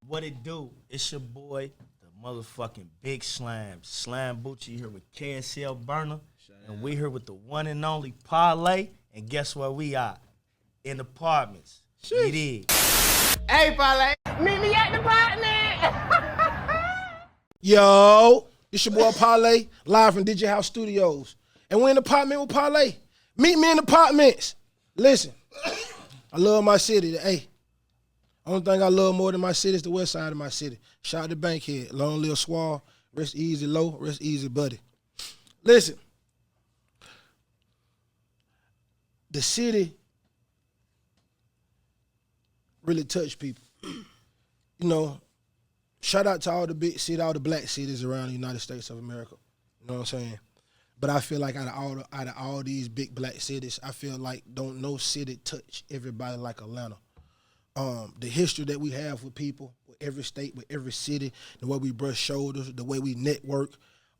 What it do? It's your boy, the motherfucking Big Slyme. Slyme Bucci here with KSL Burner. And we here with the one and only Parlay. And guess where we are? In the Partments. It is. Hey, Parlay, meet me at the apartment. Yo, it's your boy Parlay, live from DJ House Studios. And we're in the apartment with Parlay. Meet me in the Partments. Listen, I love my city. Hey, only thing I love more than my city is the west side of my city. Shout out to Bankhead. Long live Swall. Rest easy, low. Rest easy, buddy. Listen, the city really touched people. You know, shout out to all the big cities, all the black cities around the United States of America. You know what I'm saying? But I feel like out of all these big black cities, I feel like don't no city touch everybody like Atlanta. The history that we have with people, with every state, with every city, the way we brush shoulders, the way we network,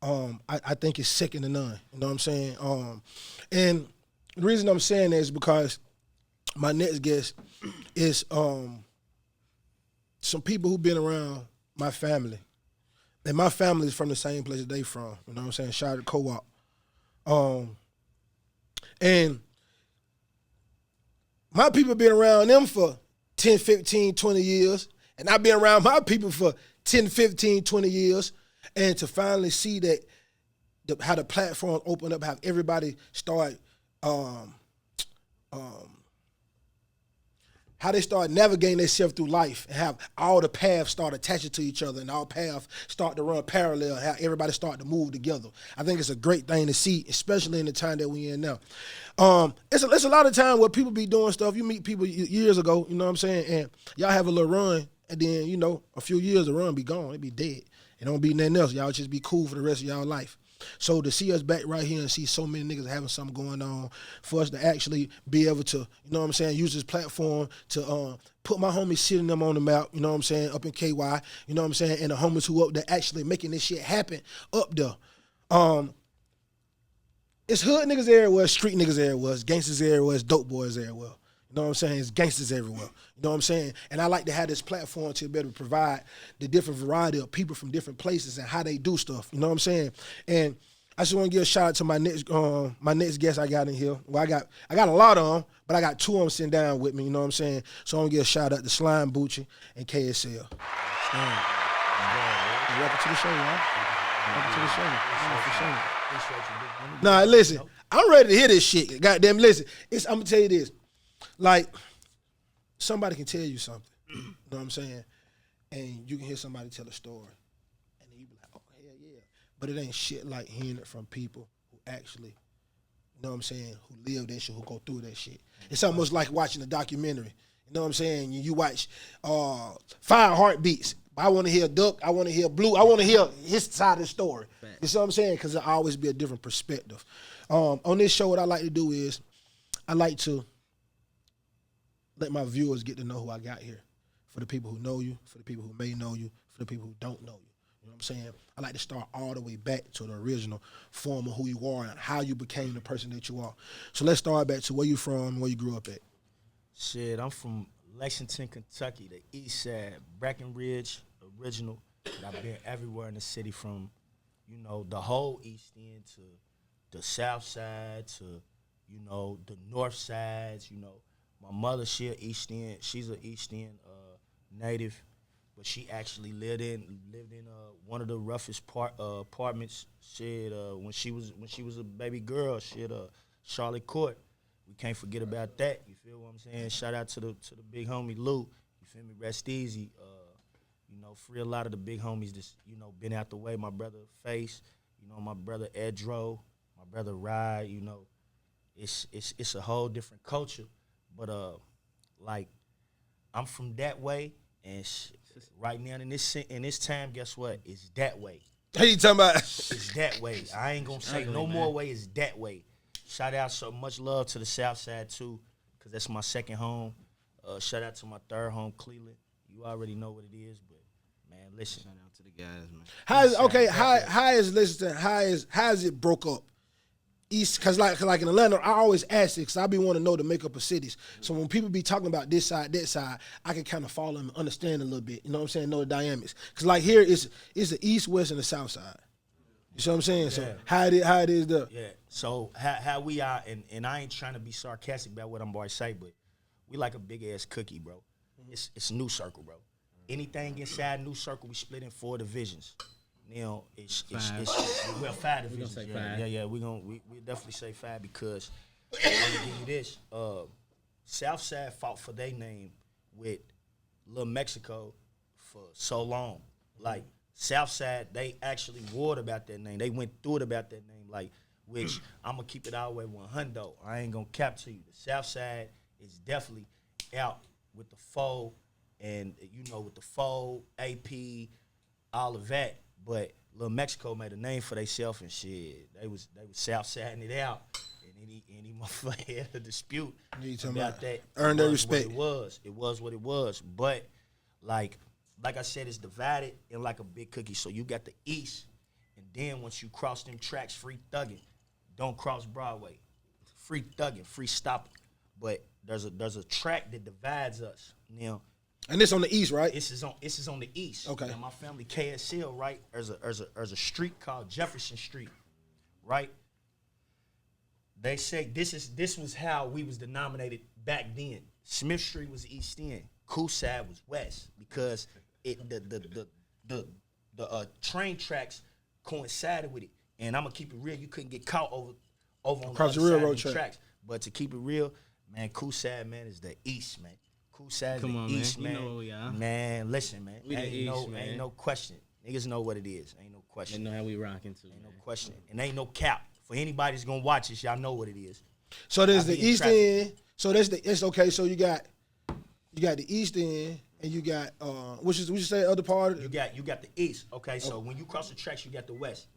I think it's second to none. You know what I'm saying? And the reason I'm saying that is because my next guest is some people who've been around my family. And my family is from the same place that they from. You know what I'm saying? Shout out to Co-op. And my people been around them for 10, 15, 20 years. And I've been around my people for 10, 15, 20 years. And to finally see that how the platform opened up, how everybody start how they start navigating themselves through life and have all the paths start attaching to each other and all paths start to run parallel, how everybody start to move together. I think it's a great thing to see, especially in the time that we're in now. It's a lot of time where people be doing stuff. You meet people years ago, you know what I'm saying, and y'all have a little run, and then, you know, a few years the run be gone. It be dead. It don't be nothing else. Y'all just be cool for the rest of y'all life. So to see us back right here and see so many niggas having something going on, for us to actually be able to, you know what I'm saying, use this platform to put my homies sitting them on the map, you know what I'm saying, up in KY, you know what I'm saying, and the homies who up there actually making this shit happen up there. It's hood niggas everywhere, street niggas everywhere, it's gangsters everywhere, it's dope boys everywhere. You know what I'm saying? It's gangsters everywhere. You know what I'm saying? And I like to have this platform to be able to provide the different variety of people from different places and how they do stuff. You know what I'm saying? And I just want to give a shout out to my next guest I got in here. Well, I got a lot of them, but I got two of them sitting down with me. You know what I'm saying? So I want to give a shout out to Slyme, Bucci, and KSL. Welcome to the show, y'all. Welcome to the show. Nah, listen, I'm ready to hear this shit. Goddamn, listen. I'm gonna tell you this. Like, somebody can tell you something, you know what I'm saying? And you can hear somebody tell a story, and then you be like, oh, hell yeah. But it ain't shit like hearing it from people who actually, you know what I'm saying, who live that shit, who go through that shit. It's almost like watching a documentary, you know what I'm saying? You watch 5 Heartbeats. I want to hear Duck, I want to hear Blue, I want to hear his side of the story. You see what I'm saying? Because it'll always be a different perspective. On this show, what I like to do is, I like to let my viewers get to know who I got here. For the people who know you, for the people who may know you, for the people who don't know you. You know what I'm saying? I like to start all the way back to the original form of who you are and how you became the person that you are. So let's start back to where you from, where you grew up at. Shit, I'm from Lexington, Kentucky, the east side, Breckenridge, original. But I've been everywhere in the city from, you know, the whole east end to the south side to, you know, the north sides, you know. My mother, she's an East End native, but she actually lived in one of the roughest apartments. When she was a baby girl, Charlotte Court. We can't forget about that. You feel what I'm saying? Shout out to the big homie Lou. You feel me? Rest easy. You know, free a lot of the big homies that's, you know, been out the way. My brother Face, you know, my brother Edro, my brother Rye. You know, it's a whole different culture. But like, I'm from that way, and right now in this time, guess what? It's that way. How you talking about? It's that way. I ain't gonna say no more way. It's that way. Shout out, so much love to the South Side too, cause that's my second home. Shout out to my third home, Cleveland. You already know what it is, but man, listen. Shout out to the guys, man. How is it broke up? East, cause like in Atlanta, I always ask it because I be wanting to know the makeup of cities. So when people be talking about this side, that side, I can kind of follow and understand a little bit. You know what I'm saying? Know the dynamics. Cause like here it's the East, West, and the South side. You see what I'm saying? Yeah. So how it is the So how we are, and I ain't trying to be sarcastic about what I'm about to say, but we like a big ass cookie, bro. It's New Circle, bro. Anything inside New Circle, we split in 4 divisions. Now it's 5 divisions. Say 5. Yeah. We definitely say 5 because I'm gonna give you this. Southside fought for their name with Little Mexico for so long. Like Southside, they actually warred about that name. They went through it about that name. Like, which I'm gonna keep it all the way 100. I ain't gonna cap to you. The Southside is definitely out with the foe, and with the foe, AP, all of that. But Little Mexico made a name for themselves and shit. They was Southsiding it out, and any motherfucker had a dispute about that. Earned their respect. It was what it was. But like I said, it's divided in like a big cookie. So you got the East, and then once you cross them tracks, free thugging. Don't cross Broadway. Free thugging, free stopping. But there's a track that divides us now. And this on the East, right? This is on the East. Okay. Now my family KSL, right? There's a street called Jefferson Street, right? They say this was how we was denominated back then. Smith Street was East End, Coolside was West because the train tracks coincided with it. And I'm gonna keep it real. You couldn't get caught over on across the the other railroad side of the tracks. But to keep it real, man, Coolside, man, is the East, man. Coolside is the East, man. You know where we are. Man, listen, man. We the East, man. Ain't no question. Niggas know what it is. Ain't no question. They know how we rocking too. Ain't no question. And ain't no cap. For anybody that's gonna watch this, y'all know what it is. So there's the East End. So it's okay. So you got the East End, and you got which you say other part. You got the East. Okay, so when you cross the tracks, you got the West,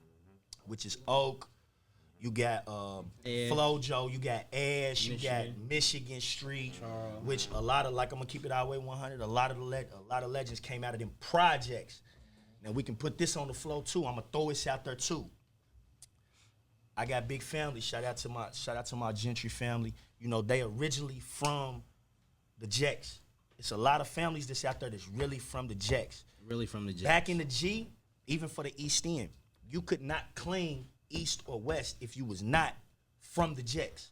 which is Oak. You got Flojo, you got Ash, you got Michigan Street, which a lot of, like, I'm gonna keep it all the way 100. A lot of legends came out of them projects. Now we can put this on the flow too. I'm gonna throw this out there too. I got big family. Shout out to my Gentry family. They originally from the Jacks. It's a lot of families that's out there that's really from the Jacks. Really from the Jacks. Back in the G, even for the East End, you could not claim East or West if you was not from the Jacks.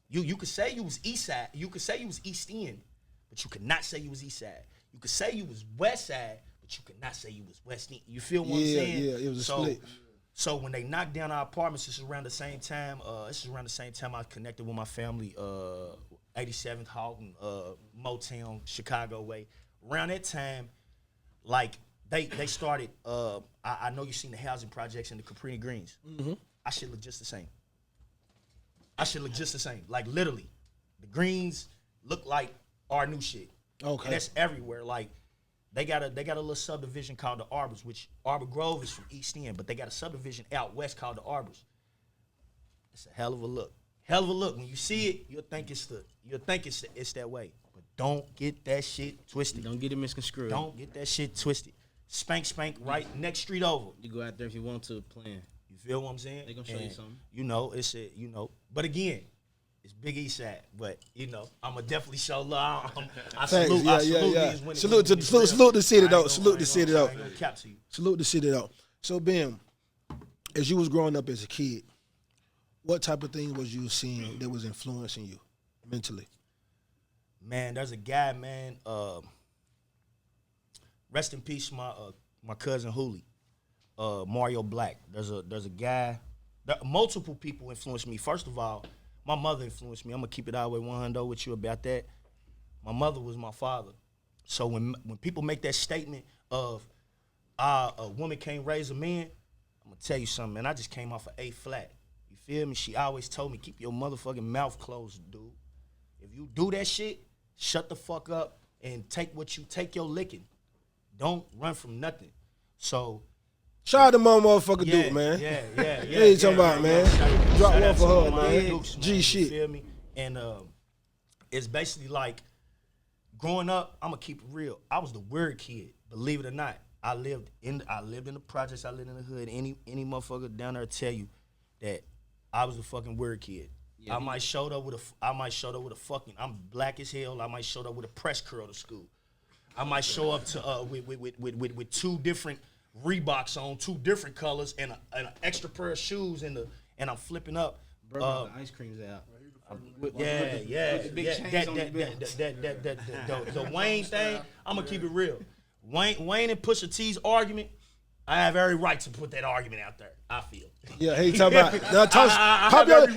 You could say you was East Side, you could say you was East End, but you could not say you was East Side. You could say you was West Side, but you could not say you was West End. You feel what I'm saying? Yeah, it was a split. So when they knocked down our apartments, this is around the same time. I connected with my family, 87th Houghton, Motown, Chicago way. Around that time, like they started. I know you've seen the housing projects in the Caprini Greens. Mm-hmm. I should look just the same. Like literally, the Greens look like our new shit. Okay, and that's everywhere. Like they got a little subdivision called the Arbors, which Arbor Grove is from East End, but they got a subdivision out west called the Arbors. It's a hell of a look. When you see it, you'll think it's that way. But don't get that shit twisted. Don't get it misconstrued. Don't get that shit twisted. Spank, right next street over. You go out there if you want to playing. You feel what I'm saying? They gonna show you something. But again, it's Big East Side. But I'ma definitely show love. I salute. Yeah. Salute the city though. Salute the city though. Salute the city though. So Ben, as you was growing up as a kid, what type of thing was you seeing that was influencing you mentally? Man, there's a guy, man. Rest in peace, my cousin Hooley, Mario Black. There's a guy. Multiple people influenced me. First of all, my mother influenced me. I'm gonna keep it all the way 100 with you about that. My mother was my father. So when people make that statement of a woman can't raise a man, I'm gonna tell you something, man. I just came off of A flat. You feel me? She always told me, keep your motherfucking mouth closed, dude. If you do that shit, shut the fuck up and take your licking. Don't run from nothing. So shout out to my motherfucker Duke, man. Yeah. You talking about, man. Drop one for her, man. Dukes, G man, shit. You feel me? And it's basically like growing up, I'm gonna keep it real. I was the weird kid, believe it or not. I lived in the projects, I lived in the hood. Any motherfucker down there tell you that I was the fucking weird kid. I might showed up with a fucking. I'm black as hell. I might showed up with a press curl to school. I might show up to with 2 different Reeboks on, 2 different colors, and an extra pair of shoes, and I'm flipping up. Bro, the ice cream's out. The Wayne thing. I'm gonna keep it real. Wayne and Pusha T's argument. I have every right to put that argument out there. I feel. Yeah, he talking about pop your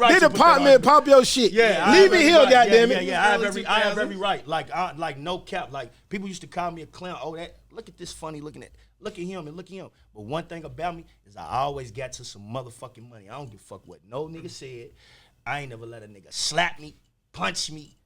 pop your shit. Yeah, leave it here, goddamn it. Yeah, I have every right. Like no cap. Like people used to call me a clown. Oh, that look at this funny looking at. Look at him and look at him. But one thing about me is I always got to some motherfucking money. I don't give a fuck what no nigga said. I ain't never let a nigga slap me, punch me.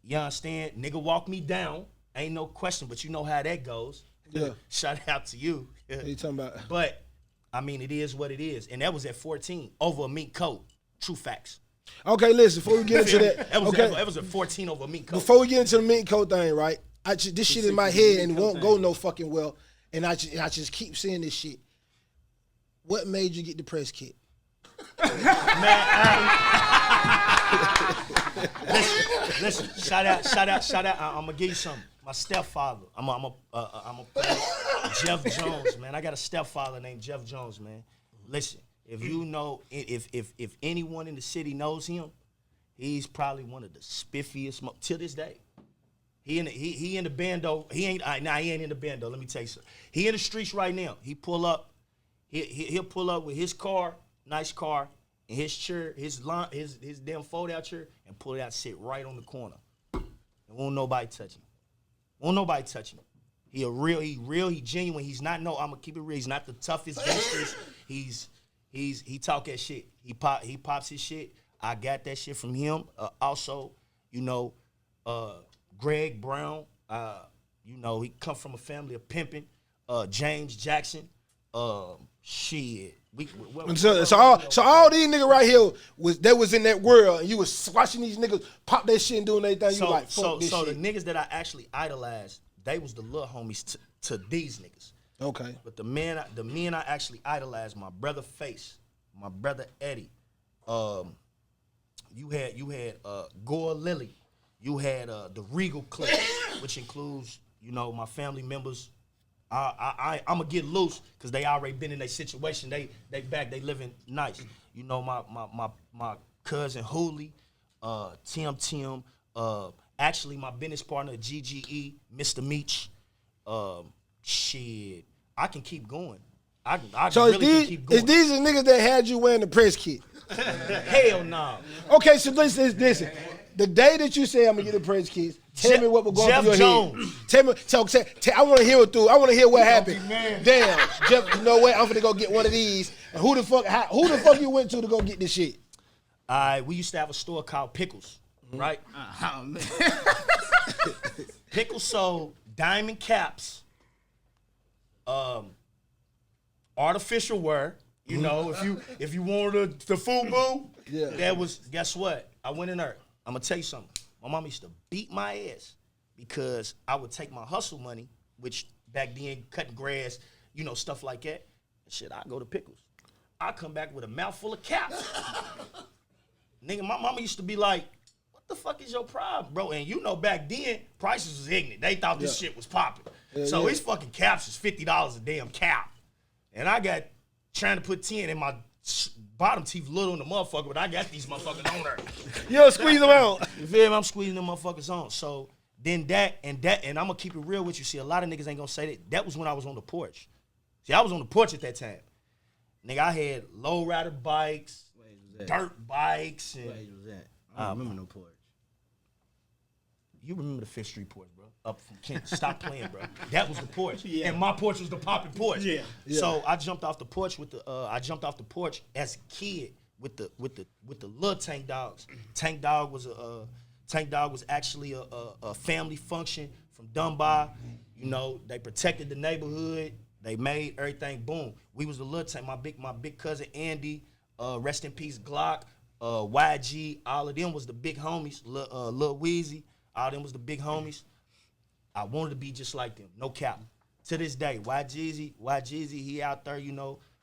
You understand? Nigga walk me down. Ain't no question, but you know how that goes. Yeah. Shout out to you. What you talking about? But, I mean, it is what it is. And that was at 14 over a mink coat. True facts. Okay, listen, before we get into that. That was at 14 over a mink coat. Before we get into the mink coat thing, right? This shit in my head and it won't go no fucking well. And I just keep saying this shit. What made you get the press kit? Listen, shout out. I'm gonna give you something. My stepfather. I'm a Jeff Jones, man. I got a stepfather named Jeff Jones, man. Listen, if you know, if anyone in the city knows him, he's probably one of the spiffiest to this day. He in the bando. He ain't in the bando. Let me tell you something. He in the streets right now. He pull up. He'll pull up with his car, nice car, and his chair, his damn fold out chair, and pull it out, sit right on the corner. And won't nobody touch him. Won't nobody touch him. He genuine. He's not I'ma keep it real. He's not the toughest gangsters. He talk that shit. He pops his shit. I got that shit from him. Also, Greg Brown, he come from a family of pimping. James Jackson, shit. So all these niggas right here was in that world, and you was watching these niggas pop that shit and doing everything. You like fuck this shit. So the niggas that I actually idolized, they was the little homies to these niggas. Okay. But the men I actually idolized, my brother Face, my brother Eddie. You had Gore Lilly. You had the Regal Clique, which includes, my family members. I'm gonna get loose because they already been in their situation. They back. They living nice. My cousin Hooley, Tim. Actually, my business partner GGE, Mr. Meach. Shit, I can keep going. I so really can keep going. Is these the niggas that had you wearing the press kit? Hell no. Okay, so listen. The day that you say I'm gonna get the press kits, tell me what was going through your Jones. head. Tell me. I want to hear it through. I want to hear what happened. Damn, Jeff. You know what? I'm gonna go get one of these. And who the fuck you went to go get this shit? We used to have a store called Pickles, right? Oh, man. Pickles sold diamond caps, artificial wear. If you wanted the FUBU, yeah. That was, guess what? I went in there. I'm gonna tell you something. My mom used to beat my ass because I would take my hustle money, which back then cutting grass, stuff like that. Shit, I go to Pickles. I come back with a mouthful of caps. Nigga, my mama used to be like, "What the fuck is your problem, bro?" And back then prices was ignorant. They thought this shit was popping. So these fucking caps is $50 a damn cap, and I got trying to put 10 in my bottom teeth little in the motherfucker, but I got these motherfuckers on there. Yo, squeeze them out. You feel me? I'm squeezing them motherfuckers on. So then that, and I'm gonna keep it real with you. See, a lot of niggas ain't gonna say that. That was when I was on the porch. See, I was on the porch at that time. Nigga, I had lowrider bikes, dirt bikes, and What age was that? I don't remember no porch. You remember the Fifth Street porch, bro? Up from Kent. Stop playing, bro. That was the porch, and my porch was the popping porch. Yeah. So I jumped off the porch as a kid with the little Tank Dogs. Tank Dog was actually a family function from Dunbar. They protected the neighborhood. They made everything boom. We was the little Tank. My big cousin Andy, rest in peace Glock, YG. All of them was the big homies. Lil Weezy. All of them was the big homies. I wanted to be just like them, no cap. To this day, YG, he out there,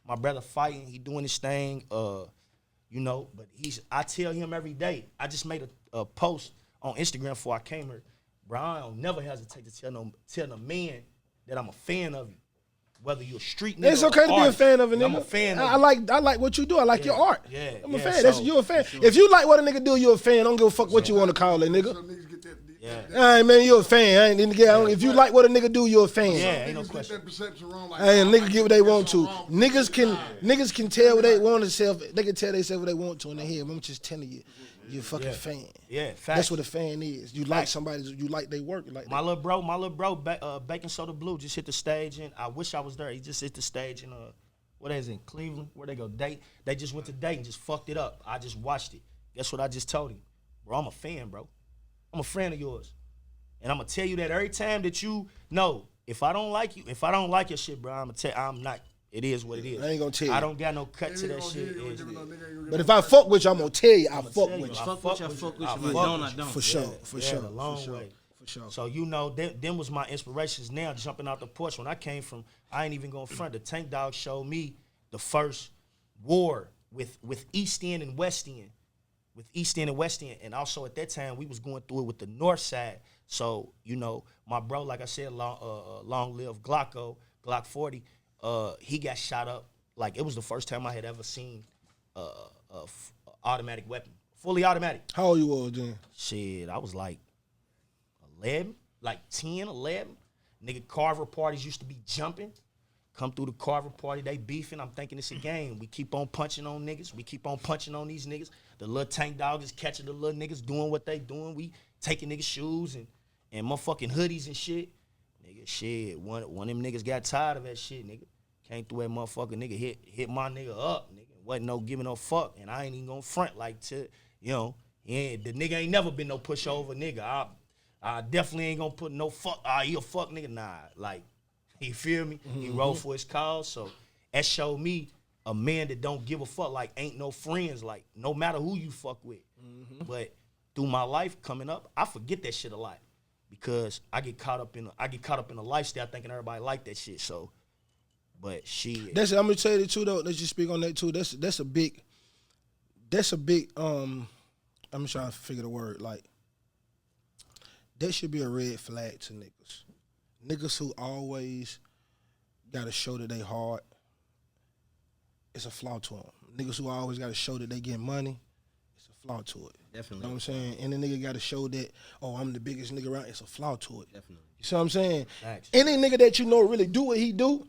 my brother fighting, he doing his thing. you know. But I tell him every day. I just made a post on Instagram before I came here. Bro, I don't never hesitate to tell a man that I'm a fan of you. Whether you're a street nigga, it's okay to be a fan of a nigga. I'm a fan. I like what you do. I like your art. Yeah, I'm a fan. You a fan. Sure. If you like what a nigga do, you a fan. Don't give a fuck what you want to call it, nigga. Yeah. All right, man, you a fan. If you like what a nigga do, you a fan. Yeah, ain't no question. Niggas get what they want to. Niggas can tell what they want to self. They can tell themselves what they want to in their head. I'm just telling you, you're a fucking fan. Yeah, facts. That's what a fan is. You like somebody. You like they work. Like my little bro, Bacon Soda Blue just hit the stage, and I wish I was there. He just hit the stage in what is it, in Cleveland? Where they go date? They just went to date and just fucked it up. I just watched it. Guess what I just told him, bro? I'm a fan, bro. I'm a friend of yours. And I'm going to tell you that every time that you know, if I don't like you, if I don't like your shit, bro, I'm going to tell you, I'm not. It is what it is. I ain't going to tell you. I don't got no cut to that shit. But if I fuck with you, I'm going to tell you I fuck with you. Fuck with you, I don't. For sure, for sure. A long way. For sure. So, you know, them was my inspirations now, jumping out the porch. When I came from, I ain't even going front. The Tank Dog showed me the first war with East End and West End. With East End and West End. And also at that time, we was going through it with the North Side. So, you know, my bro, like I said, long live Glock 40, he got shot up. Like, it was the first time I had ever seen a automatic weapon. Fully automatic. How old you was then? Shit, I was like 11, like 10, 11. Nigga, Carver parties used to be jumping. Come through the Carver party, they beefing. I'm thinking it's a game. We keep on punching on niggas. We keep on punching on these niggas. The little Tank Dog is catching the little niggas doing what they doing. We taking niggas' shoes and motherfucking hoodies and shit. Nigga, shit. One of them niggas got tired of that shit, nigga. Came through that motherfucker, nigga, hit my nigga up, nigga. Wasn't no giving no fuck. And I ain't even gonna front like to, you know, the nigga ain't never been no pushover nigga. I definitely ain't gonna put no fuck, he a fuck nigga. Nah, like, you feel me? Mm-hmm. He rode for his cause, so that showed me a man that don't give a fuck, like ain't no friends, like no matter who you fuck with. Mm-hmm. But through my life coming up, I forget that shit a lot because I get caught up in a lifestyle thinking everybody like that shit. So, but shit. I'm gonna tell you the truth though. Let's just speak on that too. That's a big. I'm trying to figure the word. Like, that should be a red flag to niggas. Niggas who always gotta show that they hard, it's a flaw to them. Niggas who always gotta show that they get money, it's a flaw to it. Definitely. You know what I'm saying? And the nigga gotta show that, oh, I'm the biggest nigga around, it's a flaw to it. Definitely. You see what I'm saying? Thanks. Any nigga that you know really do what he do,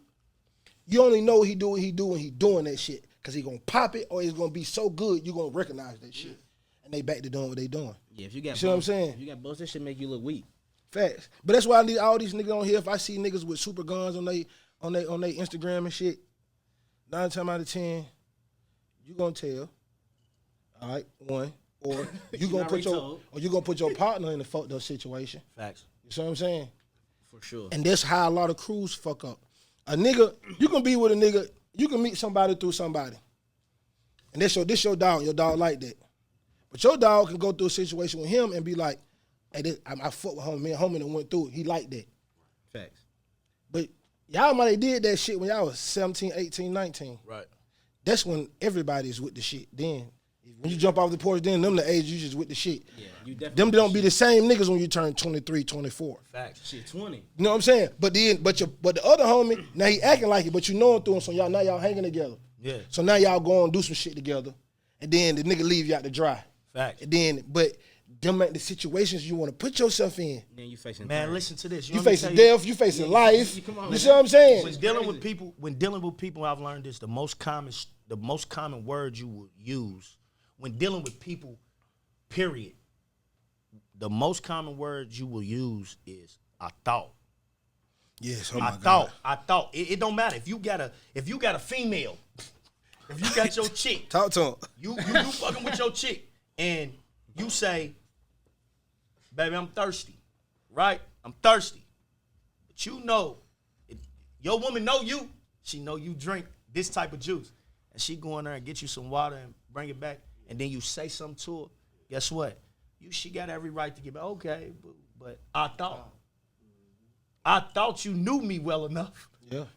you only know he do when he doing that shit. Cause he gonna pop it or he's gonna be so good, you gonna recognize that shit. And they back to doing what they doing. Yeah, if you got see what I'm saying? If you got both, that shit make you look weak. Facts. But that's why I need all these niggas on here. If I see niggas with super guns on they Instagram and shit, 9 times out of 10, you gonna tell. All right, one. Or you gonna put your partner in a fucked up situation. Facts. You see what I'm saying? For sure. And that's how a lot of crews fuck up. A nigga, you can be with a nigga, you can meet somebody through somebody. And this your dog like that. But your dog can go through a situation with him and be like, hey, I fuck with homie, man, homie that went through it. He like that. Facts. But y'all might have did that shit when y'all was 17, 18, 19. Right. That's when everybody's with the shit. Then, when you jump off the porch, then them the age you just with the shit. Yeah, you definitely. Them don't be the same niggas when you turn 23, 24. Facts. Shit, 20. You know what I'm saying? But the other homie, now he acting like it, but you know him through him, so now y'all hanging together. Yeah. So now y'all go and do some shit together, and then the nigga leave you out to dry. Facts. And then, but them ain't the situations you want to put yourself in. Then you facing. Man, listen to this. You facing death. You facing life. You see what I'm saying? When dealing with people, I've learned this. The most common word you will use when dealing with people, period. The most common word you will use is "I thought." Yes. Oh my God. I thought. It don't matter if you got a female, if you got your chick. Talk to him. You fucking with your chick and you say, baby, I'm thirsty, right? I'm thirsty. But you know, your woman know you. She know you drink this type of juice. And she go in there and get you some water and bring it back. And then you say something to her. Guess what? She got every right to give it. Okay, but I thought you knew me well enough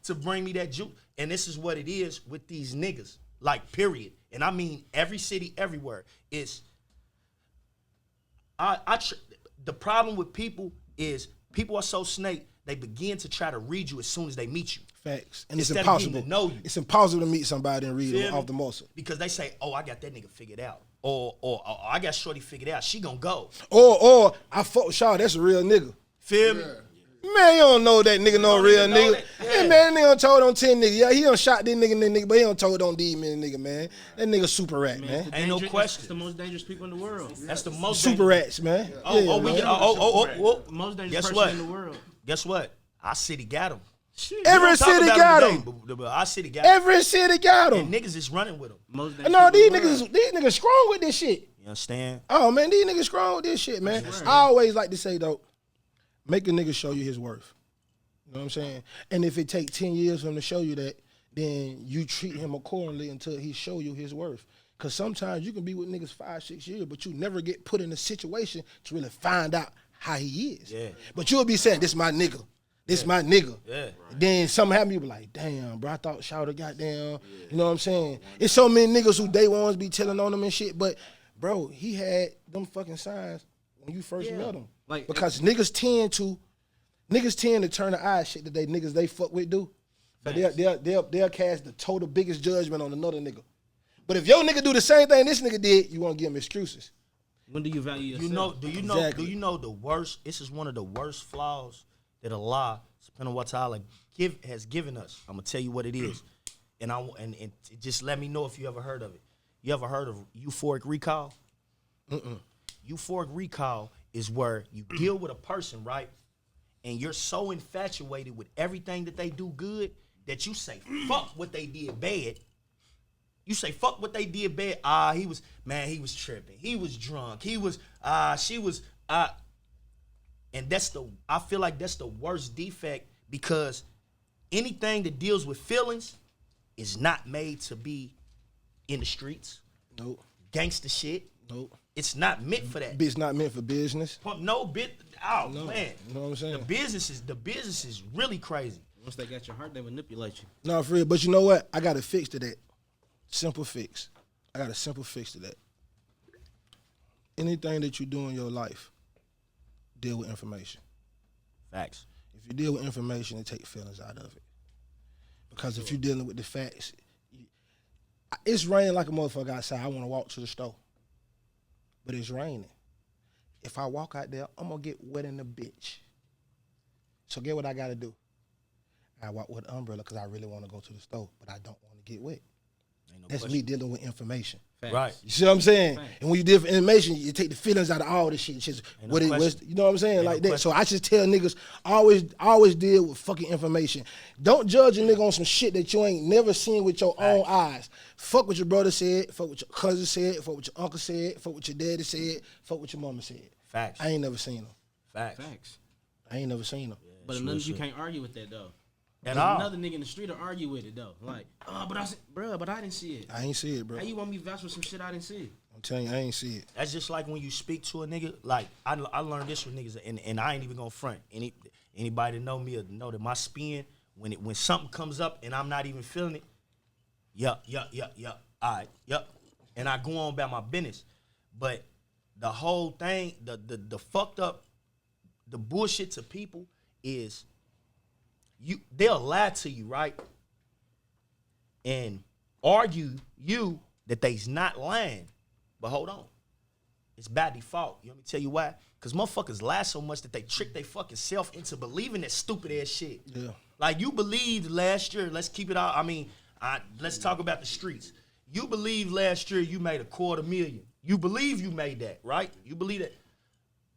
to bring me that juice. And this is what it is with these niggas. Like, period. And I mean every city, everywhere. It's the problem with people is people are so snake, they begin to try to read you as soon as they meet you. Facts. And Instead it's of getting impossible. to know you. It's impossible to meet somebody and read Feel them me? off the muscle. Because they say, oh, I got that nigga figured out. Or I got shorty figured out. She gonna go. Or I fuck with Shaw, that's a real nigga. Feel me? Man, you don't know that nigga no don't real even know nigga. that. Yeah. Yeah. Man, that nigga done told on 10 niggas. Yeah, he done shot this nigga, but he done told on these nigga, man. That nigga super rat, man. Ain't no question. It's the most dangerous people in the world. That's the most Super dangerous. rats, man. Oh. Most dangerous Guess person what? in the world. Guess what? Our city got him. Every city got him. Our city got him. Every city got And him. niggas is running with him. Most dangerous No, people in these the world. niggas strong with this shit. You understand? Oh man, these niggas strong with this shit, man. I always like to say though, make a nigga show you his worth. You know what I'm saying? And if it take 10 years for him to show you that, then you treat him accordingly until he show you his worth. Cause sometimes you can be with niggas 5-6 years, but you never get put in a situation to really find out how he is. Yeah. But you'll be saying, this my nigga. This my nigga. Yeah. Then something happen, you be like, damn, bro, I thought Shouter goddamn. You know what I'm saying? It's so many niggas who day ones be telling on them and shit, but bro, he had them fucking signs when you first met him. Like, because niggas tend to turn the eye shit that they fuck with do. But they'll cast the total biggest judgment on another nigga. But if your nigga do the same thing this nigga did, you want to give him excuses. When do you value yourself? Do you know the worst? This is one of the worst flaws that Allah subhanahu wa ta'ala has given us. I'm gonna tell you what it is. And just let me know if you ever heard of it. You ever heard of euphoric recall? Euphoric recall is where you deal with a person, right? And you're so infatuated with everything that they do good that you say, fuck what they did bad. You say, fuck what they did bad. He was tripping. He was drunk. She was, and I feel like that's the worst defect because anything that deals with feelings is not made to be in the streets. Nope. Gangster shit. Nope. It's not meant for that. It's not meant for business. No bit. Oh No. man. You know what I'm saying? The business is really crazy. Once they got your heart, they manipulate you. No, for real. But you know what? I got a fix to that. Simple fix. I got a simple fix to that. Anything that you do in your life, deal with information. Facts. If you deal with information, it takes feelings out of it. Because if you're dealing with the facts, it's raining like a motherfucker outside. I want to walk to the store. But it's raining. If I walk out there, I'm going to get wet in the bitch. So get what I got to do. I walk with an umbrella because I really want to go to the store, but I don't want to get wet. That's me dealing with information. Facts. Right. You see what I'm saying? Facts. And when you deal with information, you take the feelings out of all this shit. It's just Ain't no what it was. question. You know what I'm saying? Ain't Like no that. So I just tell niggas, always deal with fucking information. Don't judge a nigga on some shit that you ain't never seen with your own eyes. Fuck what your brother said. Fuck what your cousin said. Fuck what your uncle said. Fuck what your daddy said. Fuck what your mama said. Facts. I ain't never seen them. Facts. Facts. I ain't never seen them. But True you shit. can't argue with that though. At There's all. Another nigga in the street will argue with it though. Like, but I didn't see it. I ain't see it, bro. How you want me to vouch for some shit I didn't see? I'm telling you, I ain't see it. That's just like when you speak to a nigga. Like I learned this with niggas, and I ain't even gonna front. Anybody that know me will know that my spin when something comes up and I'm not even feeling it. Yup. All right, yup. And I go on about my business. But the whole thing, the fucked up, the bullshit to people is they'll lie to you, right? And argue you that they's not lying. But hold on. It's by default. You want me to tell you why? Because motherfuckers lie so much that they trick their fucking self into believing that stupid ass shit. Yeah. Like you believed last year, let's keep it out. Let's talk about the streets. You believed last year you made $250,000. You believe you made that, right? You believe that.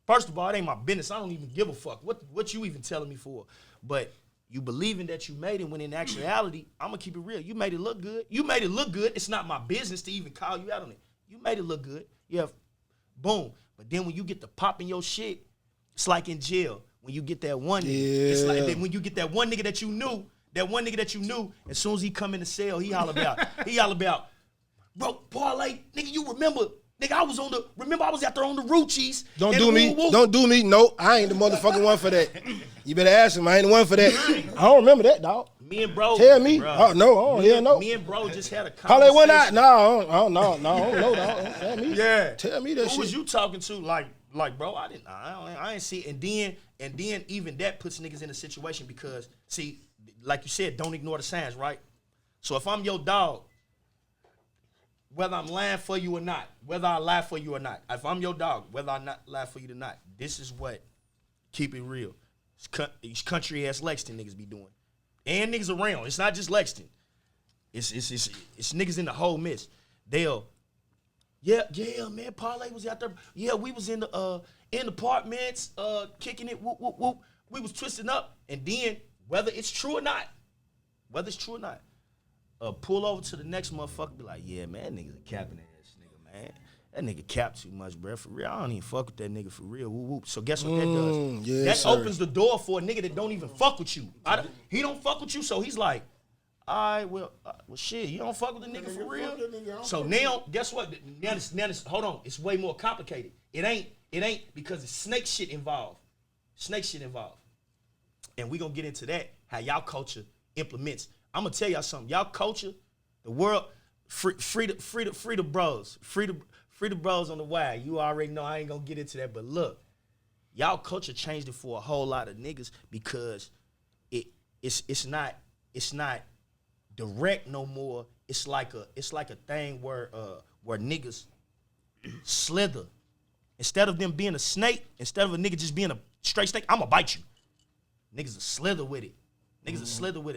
First of all, it ain't my business. I don't even give a fuck. What you even telling me for? But you believing that you made it when in actuality, I'm going to keep it real. You made it look good. You made it look good. It's not my business to even call you out on it. You made it look good. Yeah, boom. But then when you get to popping your shit, it's like in jail. When you get that one nigga. It's like when you get that one nigga that you knew, as soon as he come in the cell, he holler about, bro, Parlay, nigga, you remember Nigga, I was remember I was out there on the Ruchis. Don't do me. Don't do me. No, I ain't the motherfucking one for that. You better ask him. I ain't the one for that. I don't remember that, dog. Me and bro. Tell me. Bro, Oh, no. No. Me and bro just had a Parlay conversation. one night. No, I don't know, dog. Tell me. Yeah. Tell me that shit. Who was you talking to? Like, bro, I ain't see it. And then even that puts niggas in a situation because, see, like you said, don't ignore the signs, right? So if I'm your dog, whether I'm lying for you or not, whether I lie for you or not, if I'm your dog, whether I not lie for you or not, this is what keep it real. These country ass Lexington niggas be doing, and niggas around. It's not just Lexington. It's niggas in the whole mess. They'll, yeah, man. Parlay was out there. Yeah, we was in the Partments, kicking it. Whoop whoop whoop. We was twisting up, and then whether it's true or not, pull over to the next motherfucker, be like, yeah, man, that nigga's a capping ass nigga, man. That nigga cap too much, bro. For real, I don't even fuck with that nigga for real. Whoop, whoop. So guess what that does? Yes, that opens the door for a nigga that don't even fuck with you. He don't fuck with you, so he's like, all right, well, shit, you don't fuck with the nigga for real? So now, guess what? Now this, hold on, it's way more complicated. It ain't because it's snake shit involved. And we gonna get into that, how y'all culture implements. I'm gonna tell y'all something. Y'all culture, the world, free the bros. Free the bros on the wire. You already know I ain't gonna get into that, but look, y'all culture changed it for a whole lot of niggas because it's not direct no more. It's like a thing where niggas slither. Instead of them being a snake, instead of a nigga just being a straight snake, I'ma bite you. Niggas will slither with it.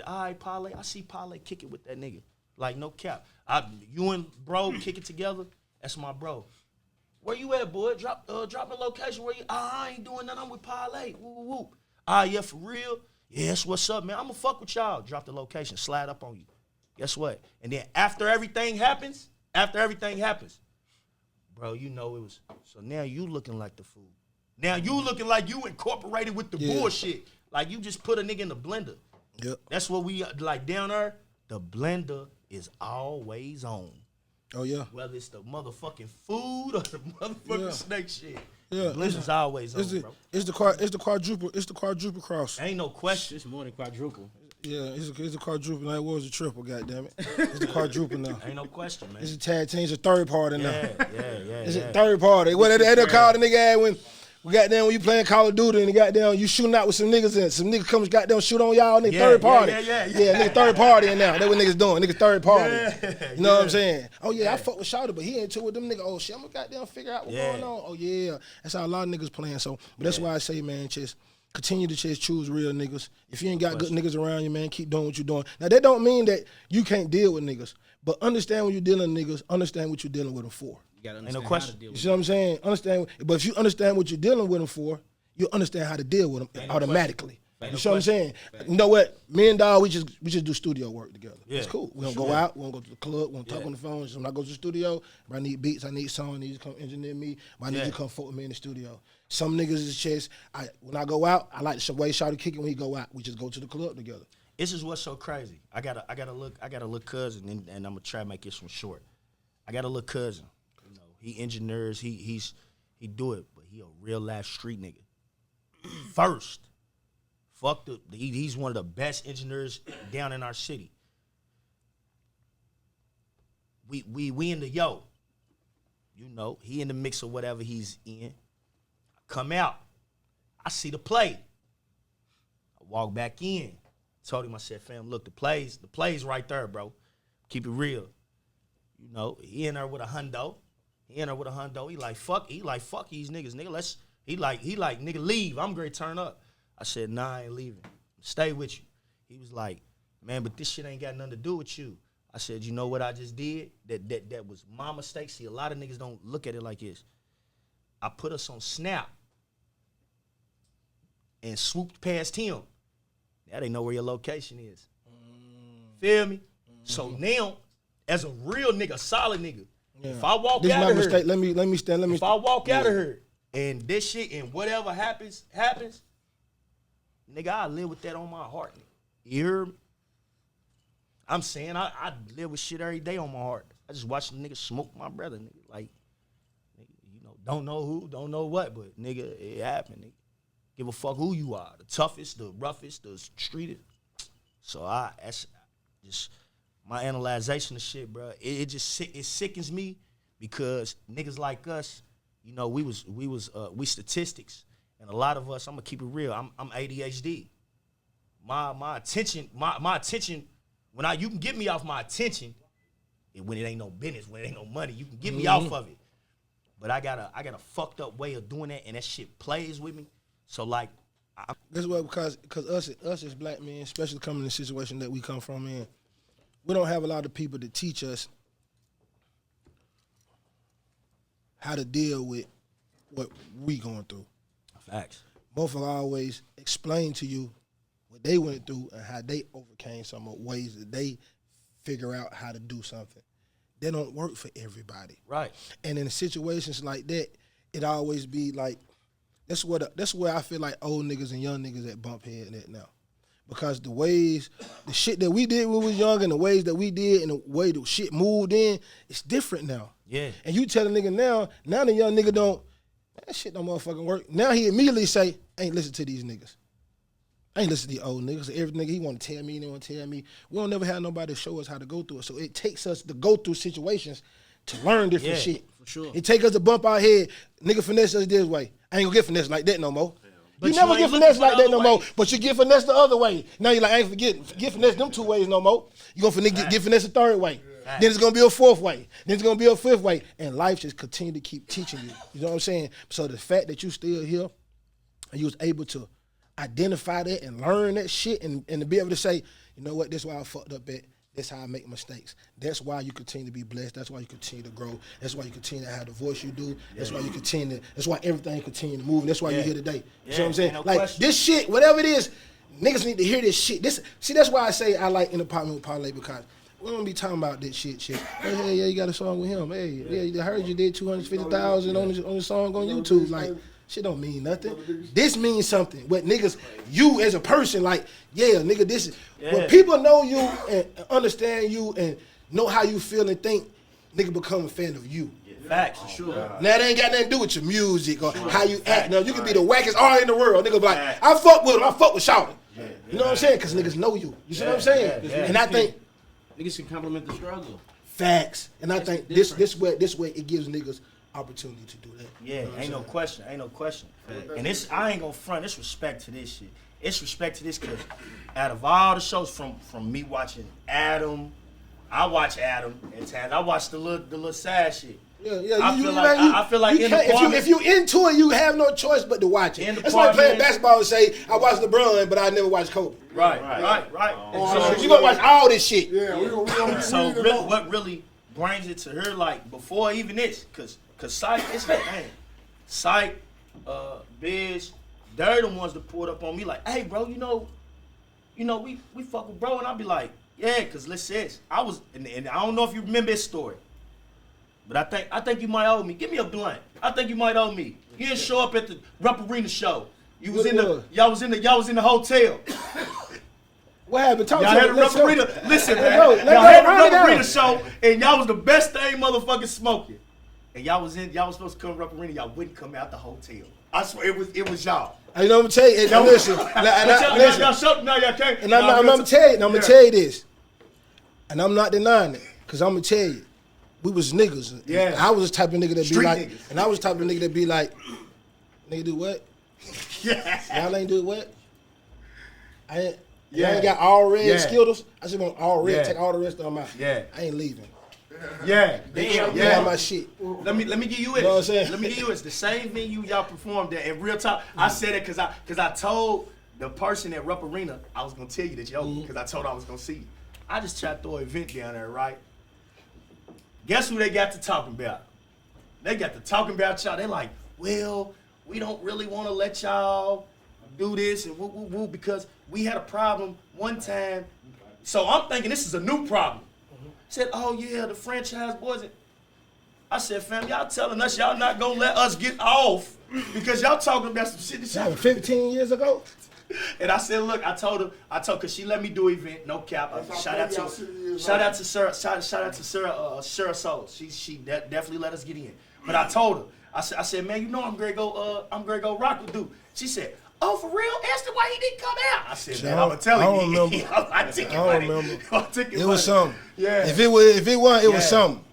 All right, Parlay, I see Parlay kick it with that nigga. Like, no cap. You and bro kick it together, that's my bro. Where you at, boy? Drop the location. Where you? I ain't doing nothing. I'm with Parlay. Woo, woo, woo. Yeah, for real? Yes, what's up, man? I'ma fuck with y'all. Drop the location. Slide up on you. Guess what? And then after everything happens, bro, you know it was. So now you looking like the fool. Now you looking like you incorporated with the bullshit. Like you just put a nigga in the blender. Yep. That's what we like down there. The blender is always on. Oh yeah. Whether it's the motherfucking food or the motherfucking snake shit. Yeah. The blender's always on, bro. It's the quadruple cross. Ain't no question. It's more than quadruple. Yeah, it's a quadruple. Now it was a triple, goddammit. It's the quadruple now. Ain't no question, man. It's a tag team. It's a third party now. Yeah. It's a third party. What they call the nigga when we got down when you playing Call of Duty and you got down you shooting out with some niggas and some nigga comes got down shoot on y'all. Nigga third party. Yeah, nigga third party in now. That's what niggas doing. Nigga third party. You know what I'm saying? Oh yeah, I fuck with Shoutout, but he ain't too with them niggas. Oh shit, I'm gonna goddamn figure out what's going on. Oh yeah, that's how a lot of niggas playing. So, but that's why I say, man, just continue to just choose real niggas. If you ain't got good niggas around you, man, keep doing what you're doing. Now that don't mean that you can't deal with niggas, but understand when you're dealing with niggas. Understand what you're dealing with them for. You gotta Ain't no understand question. how to deal You with see what I'm saying? Understand, but if you understand what you're dealing with them for, you understand how to deal with them automatically. You see what I'm saying? You know what? Me and Dawg, we just do studio work together. Yeah. It's cool. We don't go out. We don't go to the club. We don't talk on the phone. So when I go to the studio, if I need beats, I need songs, I need you to come engineer me. If I need you to come fuck with me in the studio. Some niggas is just, when I go out, I like the way Shawty kick it when he go out. We just go to the club together. This is what's so crazy. I got a little cousin, and I'm gonna try to make this one short. I got a little cousin. You know, he engineers. He do it, but he a real life street nigga. First, he's one of the best engineers down in our city. We in the yo. You know, he in the mix of whatever he's in. I come out. I see the play. I walk back in. Told him, I said, fam, look, the play's right there, bro. Keep it real. You know, he in there with a hundo. He like, fuck these niggas. Nigga, he like, nigga, leave. I'm gonna turn up. I said, nah, I ain't leaving. Stay with you. He was like, man, but this shit ain't got nothing to do with you. I said, you know what I just did? That was my mistake. See, a lot of niggas don't look at it like this. I put us on Snap and swooped past him. Now they know where your location is. Feel me? So now, as a real nigga, solid nigga, if I walk This out my of mistake. here, Let me stand. if I walk out of here and this shit and whatever happens, nigga, I live with that on my heart. Nigga. You hear me? I'm saying I live with shit every day on my heart. I just watch the nigga smoke my brother, nigga. Like, Don't know who, don't know what, but nigga, it happened. Nigga. Give a fuck who you are, the toughest, the roughest, the streetest. So that's just my analyzation of shit, bro. It sickens me because niggas like us, you know, we statistics, and a lot of us. I'm gonna keep it real. I'm ADHD. My attention, my attention. You can get me off my attention, when it ain't no business, when it ain't no money, you can get me off of it. But I got a fucked up way of doing that, and that shit plays with me. So like, that's why because us as black men, especially coming in the situation that we come from in, we don't have a lot of people to teach us how to deal with what we going through. Facts. Both will always explain to you what they went through and how they overcame some ways that they figure out how to do something. They don't work for everybody. Right. And in situations like that, it always be like, that's where I feel like old niggas and young niggas that bump head at now. Because the shit that we did when we was young and the ways that we did and the way the shit moved in, it's different now. Yeah. And you tell a nigga now the young nigga that shit don't motherfucking work. Now he immediately say, I ain't listen to these niggas. I ain't listen to these old niggas. Every nigga he want to tell me, they want to tell me. We don't never have nobody to show us how to go through it. So it takes us to go through situations to learn different shit. For sure. It take us to bump our head. Nigga finesse us this way. I ain't gonna get finesse like that no more. But you never you get ain't finesse looking like for that the no other more. way. But you get finesse the other way. Now you like, I ain't get finesse them 2 ways no more. You gonna get finesse the 3rd way. Right. Then it's gonna be a 4th way. Then it's gonna be a 5th way. And life just continue to keep teaching you. You know what I'm saying? So the fact that you still here and you was able to identify that and learn that shit and to be able to say, you know what, this is why I fucked up at. That's how I make mistakes. That's why you continue to be blessed. That's why you continue to grow. That's why you continue to have the voice you do. That's why you continue. That's why everything continue to move. And that's why you're here today. You know what I'm saying? No like question. this shit, whatever it is, niggas need to hear this shit. That's why I say I like In Apartment with Parlay, because we don't be talking about this shit. Hey, yeah, you got a song with him. Hey, yeah, I heard you did 250,000 on the song on YouTube. Like, shit don't mean nothing. This means something. What niggas, you as a person, like, yeah, nigga, this is when people know you and understand you and know how you feel and think, nigga become a fan of you. Facts, for sure. Now that ain't got nothing to do with your music or how you act. Now you can be the wackest artist in the world. Nigga be like, I fuck with him. I fuck with Shoutout. You know what I'm saying? Because niggas know you. You see what I'm saying? And I think Niggas can compliment the struggle. facts. And I think this way it gives niggas opportunity to do that. Yeah, You know what ain't I'm no question. Ain't no question. And this, I ain't gonna front. It's respect to this shit. It's respect to this because out of all the shows from me watching Adam, I watch Adam at times. I watch the little sad shit. Yeah, I feel like in the if you into it, you have no choice but to watch it. It's like playing basketball and say, I watched LeBron, but I never watched Kobe. Right. So you gonna watch all this shit. Yeah, we don't So what really brings it to her, like before even this, cause Sight, it's like, man, Sight, Biz, they're the ones that pulled up on me like, hey bro, you know, we fuck with bro, and I'll be like, yeah, cause listen, I was, and I don't know if you remember this story, but I think you might owe me. Give me a blunt. I think you might owe me. You didn't show up at the Rupp Arena show. You was y'all was in the hotel. What happened? Y'all had a Rupp Arena. Listen, man. Y'all had a Rupp Arena show, and y'all was the best thing motherfucking smoking. And y'all was supposed to come to Rupp Arena. Y'all wouldn't come out the hotel. I swear it was y'all. You know what I'm gonna tell you? Now listen. Y'all showed now y'all can't. And I'm gonna tell you. I'm gonna tell you this. And I'm not denying it, cause I'm gonna tell you, we was niggas. Yeah. I was the type of nigga that be Street like, niggas. and I was the type of nigga that be like, nigga do what? Yeah. Y'all ain't do what? I ain't got all red Skittles. I just want all red. Yeah. Take all the rest of them out. Yeah. I ain't leaving. Yeah. Yeah. My shit. Let me give you it. You know what I'm saying? Let me give you it. It's the same venue y'all performed at. In real talk, I said it because I told the person at Rupp Arena I was gonna tell you that because I told her I was gonna see you. I just tried to throw an event down there, right? Guess who they got to talking about? They got to talking about y'all. They like, well, we don't really want to let y'all do this and woo because we had a problem one time. So I'm thinking this is a new problem. Said, oh yeah, the franchise boys. I said, fam, y'all telling us y'all not gonna let us get off because y'all talking about some shit. That was 15 years ago. And I said, look, I told her, cause she let me do an event, no cap. Shout out to Sarah Souls. She definitely let us get in. But I told her, I said, man, you know I'm gonna go rock with dude. She said, oh, for real? Ask him why he didn't come out. I said, man, I'm gonna tell you. I don't remember. It was something. Yeah. If it was, it was something.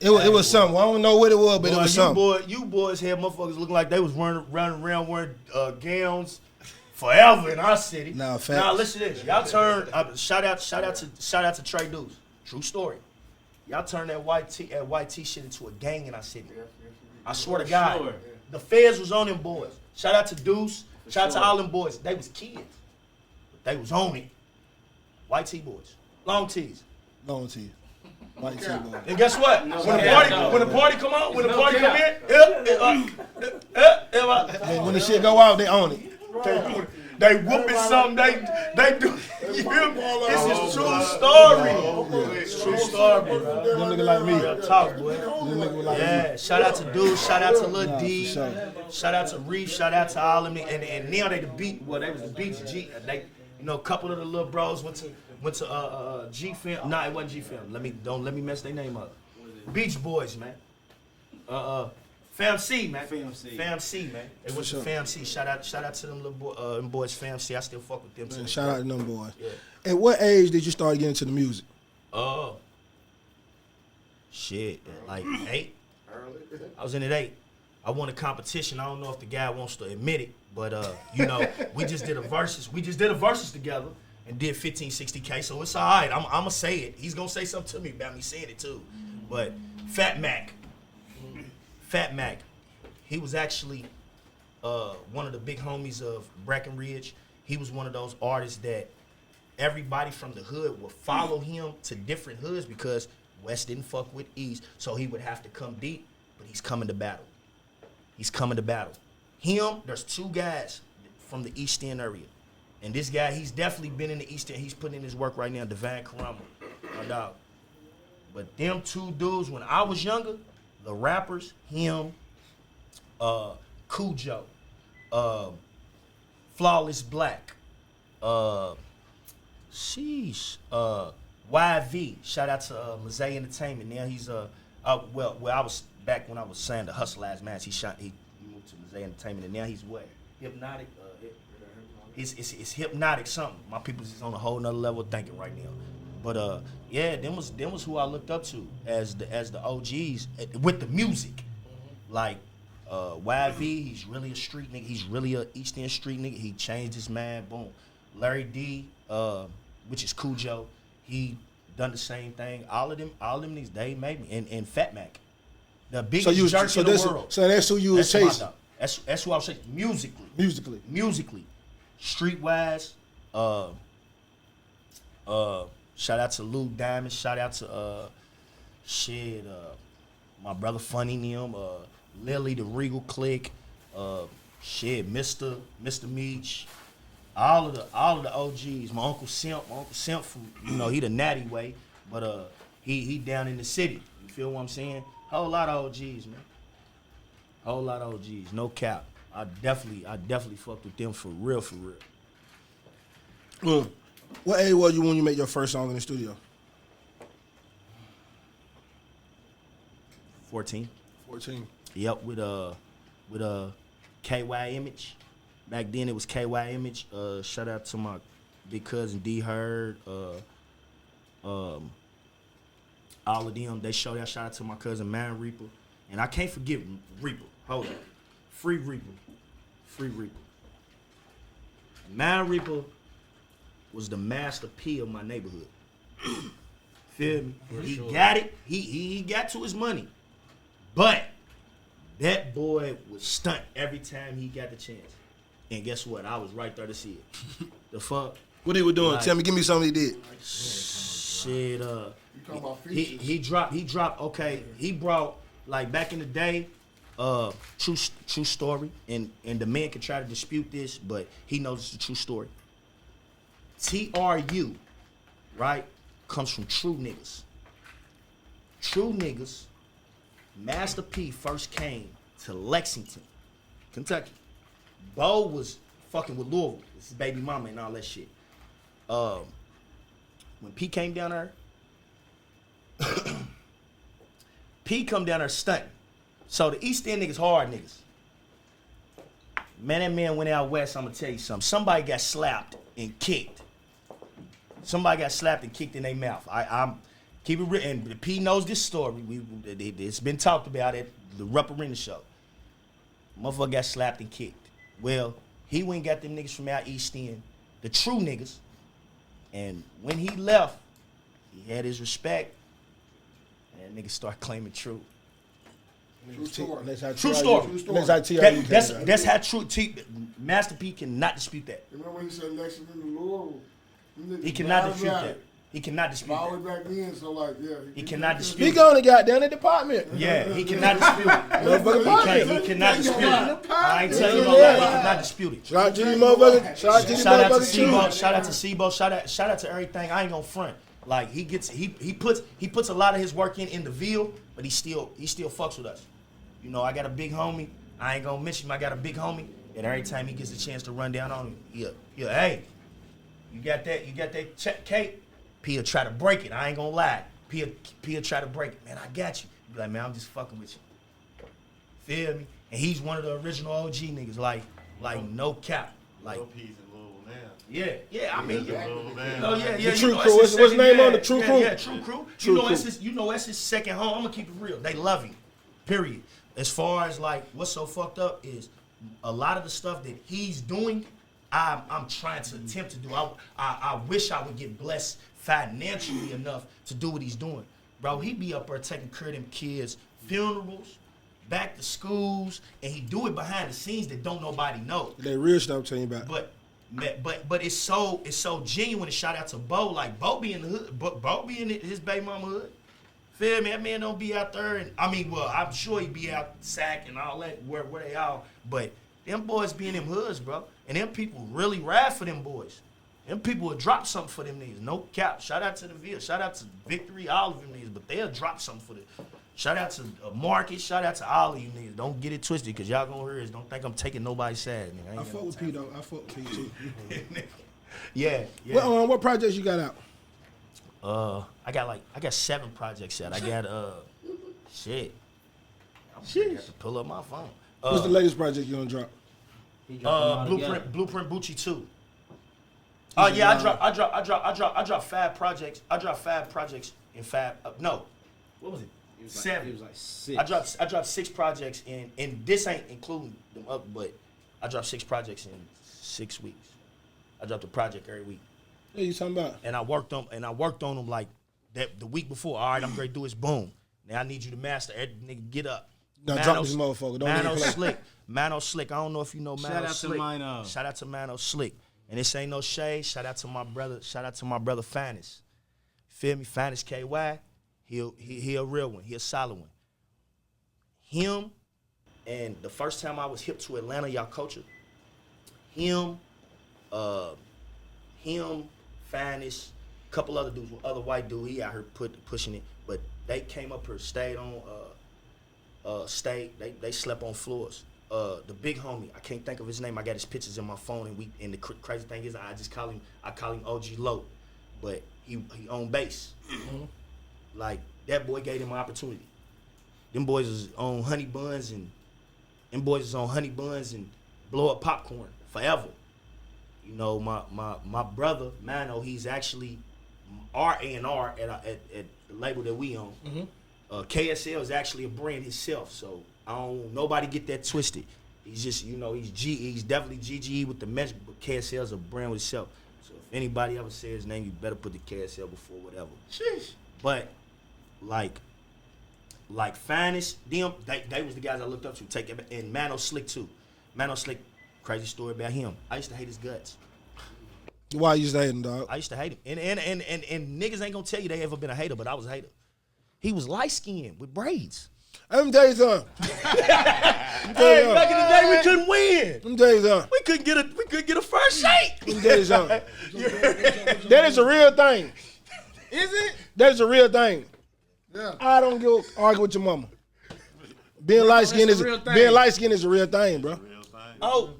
It was something. I don't know what it was, but it was something. You boys had motherfuckers looking like they was running around wearing gowns forever in our city. Nah, facts. Now listen to this. Y'all turn. Shout out to Trey Deuce. True story. Y'all turned that white tee shit into a gang in our city. I swear to God. Sure. The feds was on them boys. Shout out to Deuce. Shout out to all them boys. They was kids. But they was on it. White tee boys. Long tees. Long tee. White tee boys. And guess what? When the party come on, when the party come in, When the shit go out, they own it. They whooping something. They do. You feel me? This is true story. It's true story, bro. Them nigga like me. Real talk, boy. Them nigga like me. Yeah. Shout out to Dude. Shout out to Lil D. for sure. Shout out to Reef. Shout out to all of them. And now they the beat. Well, they was the Beach G. They, a couple of the little bros went to G Fam. Nah, it wasn't G Fam. Don't let me mess their name up. Beach Boys, man. Fam C, man. Fam C, man. They went to Fam C. Shout out to them little boys, Fam C. I still fuck with them. Man, shout out to them boys. Yeah. At what age did you start getting into the music? Shit, like 8. I was in at 8. I won a competition. I don't know if the guy wants to admit it, but we just did a versus. We just did a versus together and did 15, 60K. So it's all right. I'm gonna say it. He's gonna say something to me about me saying it too. But Fat Mac, he was actually one of the big homies of Breckenridge. He was one of those artists that everybody from the hood would follow him to different hoods because West didn't fuck with East, so he would have to come deep, but he's coming to battle. Him, there's 2 guys from the East End area. And this guy, he's definitely been in the East End. He's putting in his work right now, Divine Karama, my dog. But them 2 dudes, when I was younger, the rappers, him, Cujo, Flawless Black, YV. Shout out to Mazay Entertainment. Now he's I was back when I was saying the Hustle Ass Man. He moved to Mazay Entertainment, and now he's what? Hypnotic. It's hypnotic something. My people's is on a whole nother level of thinking right now. But yeah, them was who I looked up to as the OGs with the music. Like YV, he's really a street nigga. He's really a East End street nigga. He changed his mind. Boom. Larry D, which is Cujo, he done the same thing. All of them niggas, they made me. And Fat Mac, the biggest jerk in the world. So that's who you was chasing. That's who I was chasing musically. Streetwise, shout out to Lou Diamond, shout out to my brother Funny Nim, Lily the Regal Click, Mr. Meach, all of the OGs. My Uncle Simp from, he the natty way, but he down in the city. You feel what I'm saying? Whole lot of OGs, man. Whole lot of OGs, no cap. I definitely fucked with them for real. What age was you when you made your first song in the studio? 14. 14. Yep, with KY Image. Back then it was KY Image. Shout out to my big cousin D Hurd. All of them. They showed that. Shout out to my cousin Man Reaper. And I can't forget Reaper. Hold on. Free Reaper. Man Reaper was the Master P of my neighborhood. Feel me? He got it. He got to his money. But that boy would stunt every time he got the chance. And guess what? I was right there to see it. The fuck? What he was doing? Tell me, give me something he did. Shit, he dropped, okay, he brought, like, back in the day, true story, and the man can try to dispute this, but he knows it's a true story. TRU, right, comes from true niggas. True niggas, Master P first came to Lexington, Kentucky. Bo was fucking with Louisville, his baby mama and all that shit. When P came down there, P come down there stunting. So the East End niggas hard niggas. Man, that man went out west, I'm gonna tell you something. Somebody got slapped and kicked. Somebody got slapped and kicked in their mouth. I'm keep it real, and P knows this story. It's been talked about at the Rupp Arena show. Motherfucker got slapped and kicked. Well, he went and got them niggas from out East End, the true niggas. And when he left, he had his respect. And that nigga start claiming true. True story. True story. That's how true. Master P cannot dispute that. Remember when he said Lexington and Laurel? He cannot dispute that. He cannot dispute that. All the way back then, so like, yeah. He cannot dispute He it. going to goddamn the department. Yeah, he cannot dispute it. He cannot dispute it. I ain't telling you no lie. He cannot dispute it. Shout out to you motherfuckers. Shout out to you Shout out to motherfuckers too. Sebo. Shout out to Sebo. Shout out to everything. I ain't gonna front. Like he puts a lot of his work in the Ville, but he still fucks with us. You know, I got a big homie. I ain't gonna mention him. I got a big homie, and every time he gets a chance to run down on him, yeah, hey, you got that check cake? P'll try to break it. I ain't gonna lie. P'll try to break it. Man, I got you. Be like, man, I'm just fucking with you. Feel me? And he's one of the original OG niggas. Like no cap. Like. Yeah. I mean, yeah. The True Crew. What's his name on the True Crew? Yeah, True Crew. You know that's his second home. I'm gonna keep it real. They love him. Period. As far as like what's so fucked up is a lot of the stuff that he's doing, I'm trying to attempt to do. I wish I would get blessed financially enough to do what he's doing. Bro, he be up there taking care of them kids' funerals, back to schools, and he do it behind the scenes that don't nobody know. That real stuff I'm telling you about. But it's so genuine. And shout out to Bo. Like Bo be in the hood. Bo be in his baby mama hood. Feel me? That man don't be out there. And I mean, well, I'm sure he be out sack and all that where they all. But them boys be in them hoods, bro. And them people really ride for them boys. Them people will drop something for them niggas. No cap. Shout out to the Ville. Shout out to Victory. All of them niggas. But they'll drop something for them. Shout out to Marcus. Shout out to all of you niggas. Don't get it twisted, because y'all gonna hear this. Don't think I'm taking nobody's side, nigga. I fuck with P, though. I fuck with P, too. Yeah. What projects you got out? I got 7 projects out. I got, shit. I'm gonna have to pull up my phone. What's the latest project you gonna drop? Blueprint Bucci 2. Oh yeah, I dropped 5 projects. I dropped 5 projects in 5. No, what was it? 7. It was like 6. I dropped 6 projects and this ain't including them up, but I dropped 6 projects in 6 weeks. I dropped a project every week. What are you talking about? And I worked on them like that the week before. All right, I'm ready to do this. Boom. Now I need you to master. Every nigga, get up. Now drop this motherfucker. Don't Mano play. Slick. Mano Slick. I don't know if you know Mano Slick. Shout out to Mano Slick. And this ain't no shade. Shout out to my brother Finest. Feel me? Finest KY. He a real one. He a solid one. Him, and the first time I was hip to Atlanta, y'all culture. Him, Finest, couple other dudes, other white dude. He out here pushing it, but they came up here, stayed on, They slept on floors. The big homie, I can't think of his name. I got his pictures in my phone, and the crazy thing is, I call him OG Low, but he owned base. Mm-hmm. Like that boy gave him an opportunity. Them boys is on honey buns and blow up popcorn forever. You know, my brother Mano, he's actually our A&R at the label that we own. Mm-hmm. KSL is actually a brand himself, so I don't nobody get that twisted. He's just, you know, he's definitely GGE with the message, but KSL is a brand with itself. So if anybody ever says his name, you better put the KSL before whatever. Sheesh. But like Finest, them, they was the guys I looked up to. And Mano Slick too. Mano Slick, crazy story about him. I used to hate his guts. Why you used to hate him, dog? I used to hate him. And niggas ain't gonna tell you they ever been a hater, but I was a hater. He was light skinned with braids. Let me tell you something. Hey, back in the day we couldn't win. Let me tell you something. We couldn't get a first shake. Let me tell you something. That is a real thing. Is it? That is a real thing. Yeah. I don't argue with your mama. Being light skinned is a real thing, bro. Oh.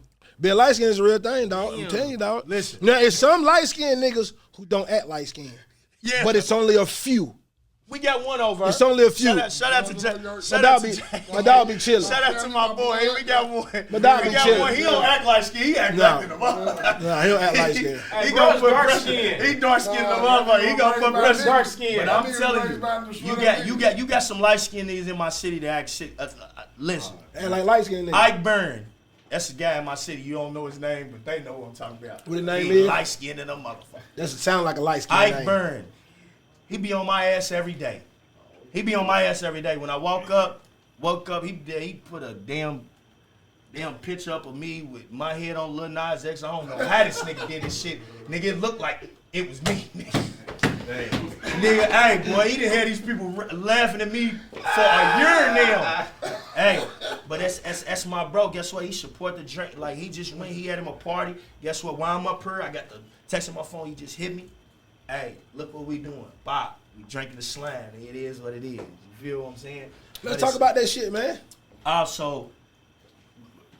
Being light skinned is a real thing, dog. I'm telling you, dog. Listen. Now, it's some light skinned niggas who don't act light skinned. Yeah. But it's only a few. We got one over. It's only a few. Shout out to Jay. My dog be chilling. Shout out to my boy. We got one. My dog be chilling. One. He don't act like skin. He act like the motherfucker. Nah, he don't act like skin. He gonna put pressure. He dark skin the motherfucker. He gonna put pressure. Dark skin. But I'm telling you got some light skinned niggas in my city that act shit. Listen. And like light skin niggas. Ike Byrne. That's the guy in my city. You don't know his name, but they know what I'm talking about. What his name he is? light skinned in a motherfucker. That sound like a light skin Ike name. Byrne. He be on my ass every day. He be on my ass every day. When I woke up, he put a damn picture up of me with my head on Lil Nas X. I don't know how this nigga did this shit. Nigga, it looked like it was me. Nigga, hey, boy, he done had these people laughing at me for a year now. Hey, but that's my bro. Guess what? He support the drink. Like, he just went, he had him a party. Guess what? While I'm up here, I got the text on my phone. He just hit me. Hey, look what we doing. Bop. We drinking the Slyme. It is what it is. You feel what I'm saying? Let's talk about that shit, man. Also,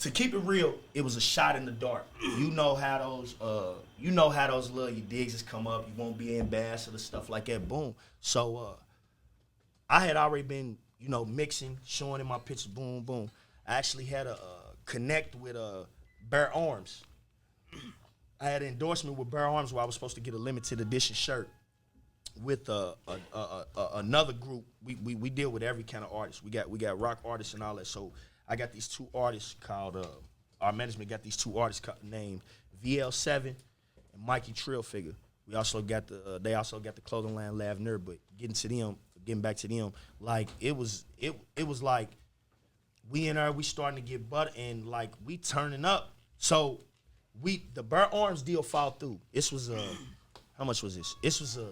to keep it real, it was a shot in the dark. You know how those little your digs just come up. You won't be ambassador, stuff like that. Boom. So I had already been, mixing, showing in my pictures. Boom, boom. I actually had a connect with Bear Arms. I had an endorsement with Bear Arms where I was supposed to get a limited edition shirt with another group. We deal with every kind of artist. We got rock artists and all that. So I got these two artists called our management got these two artists named VL7 and Mikey Trill Figure. We also got they also got the clothing line Lavender. But getting back to them, like it was like we in there, we starting to get butter and like we turning up. So the Bear Arms deal fall through. This was how much was this? This was a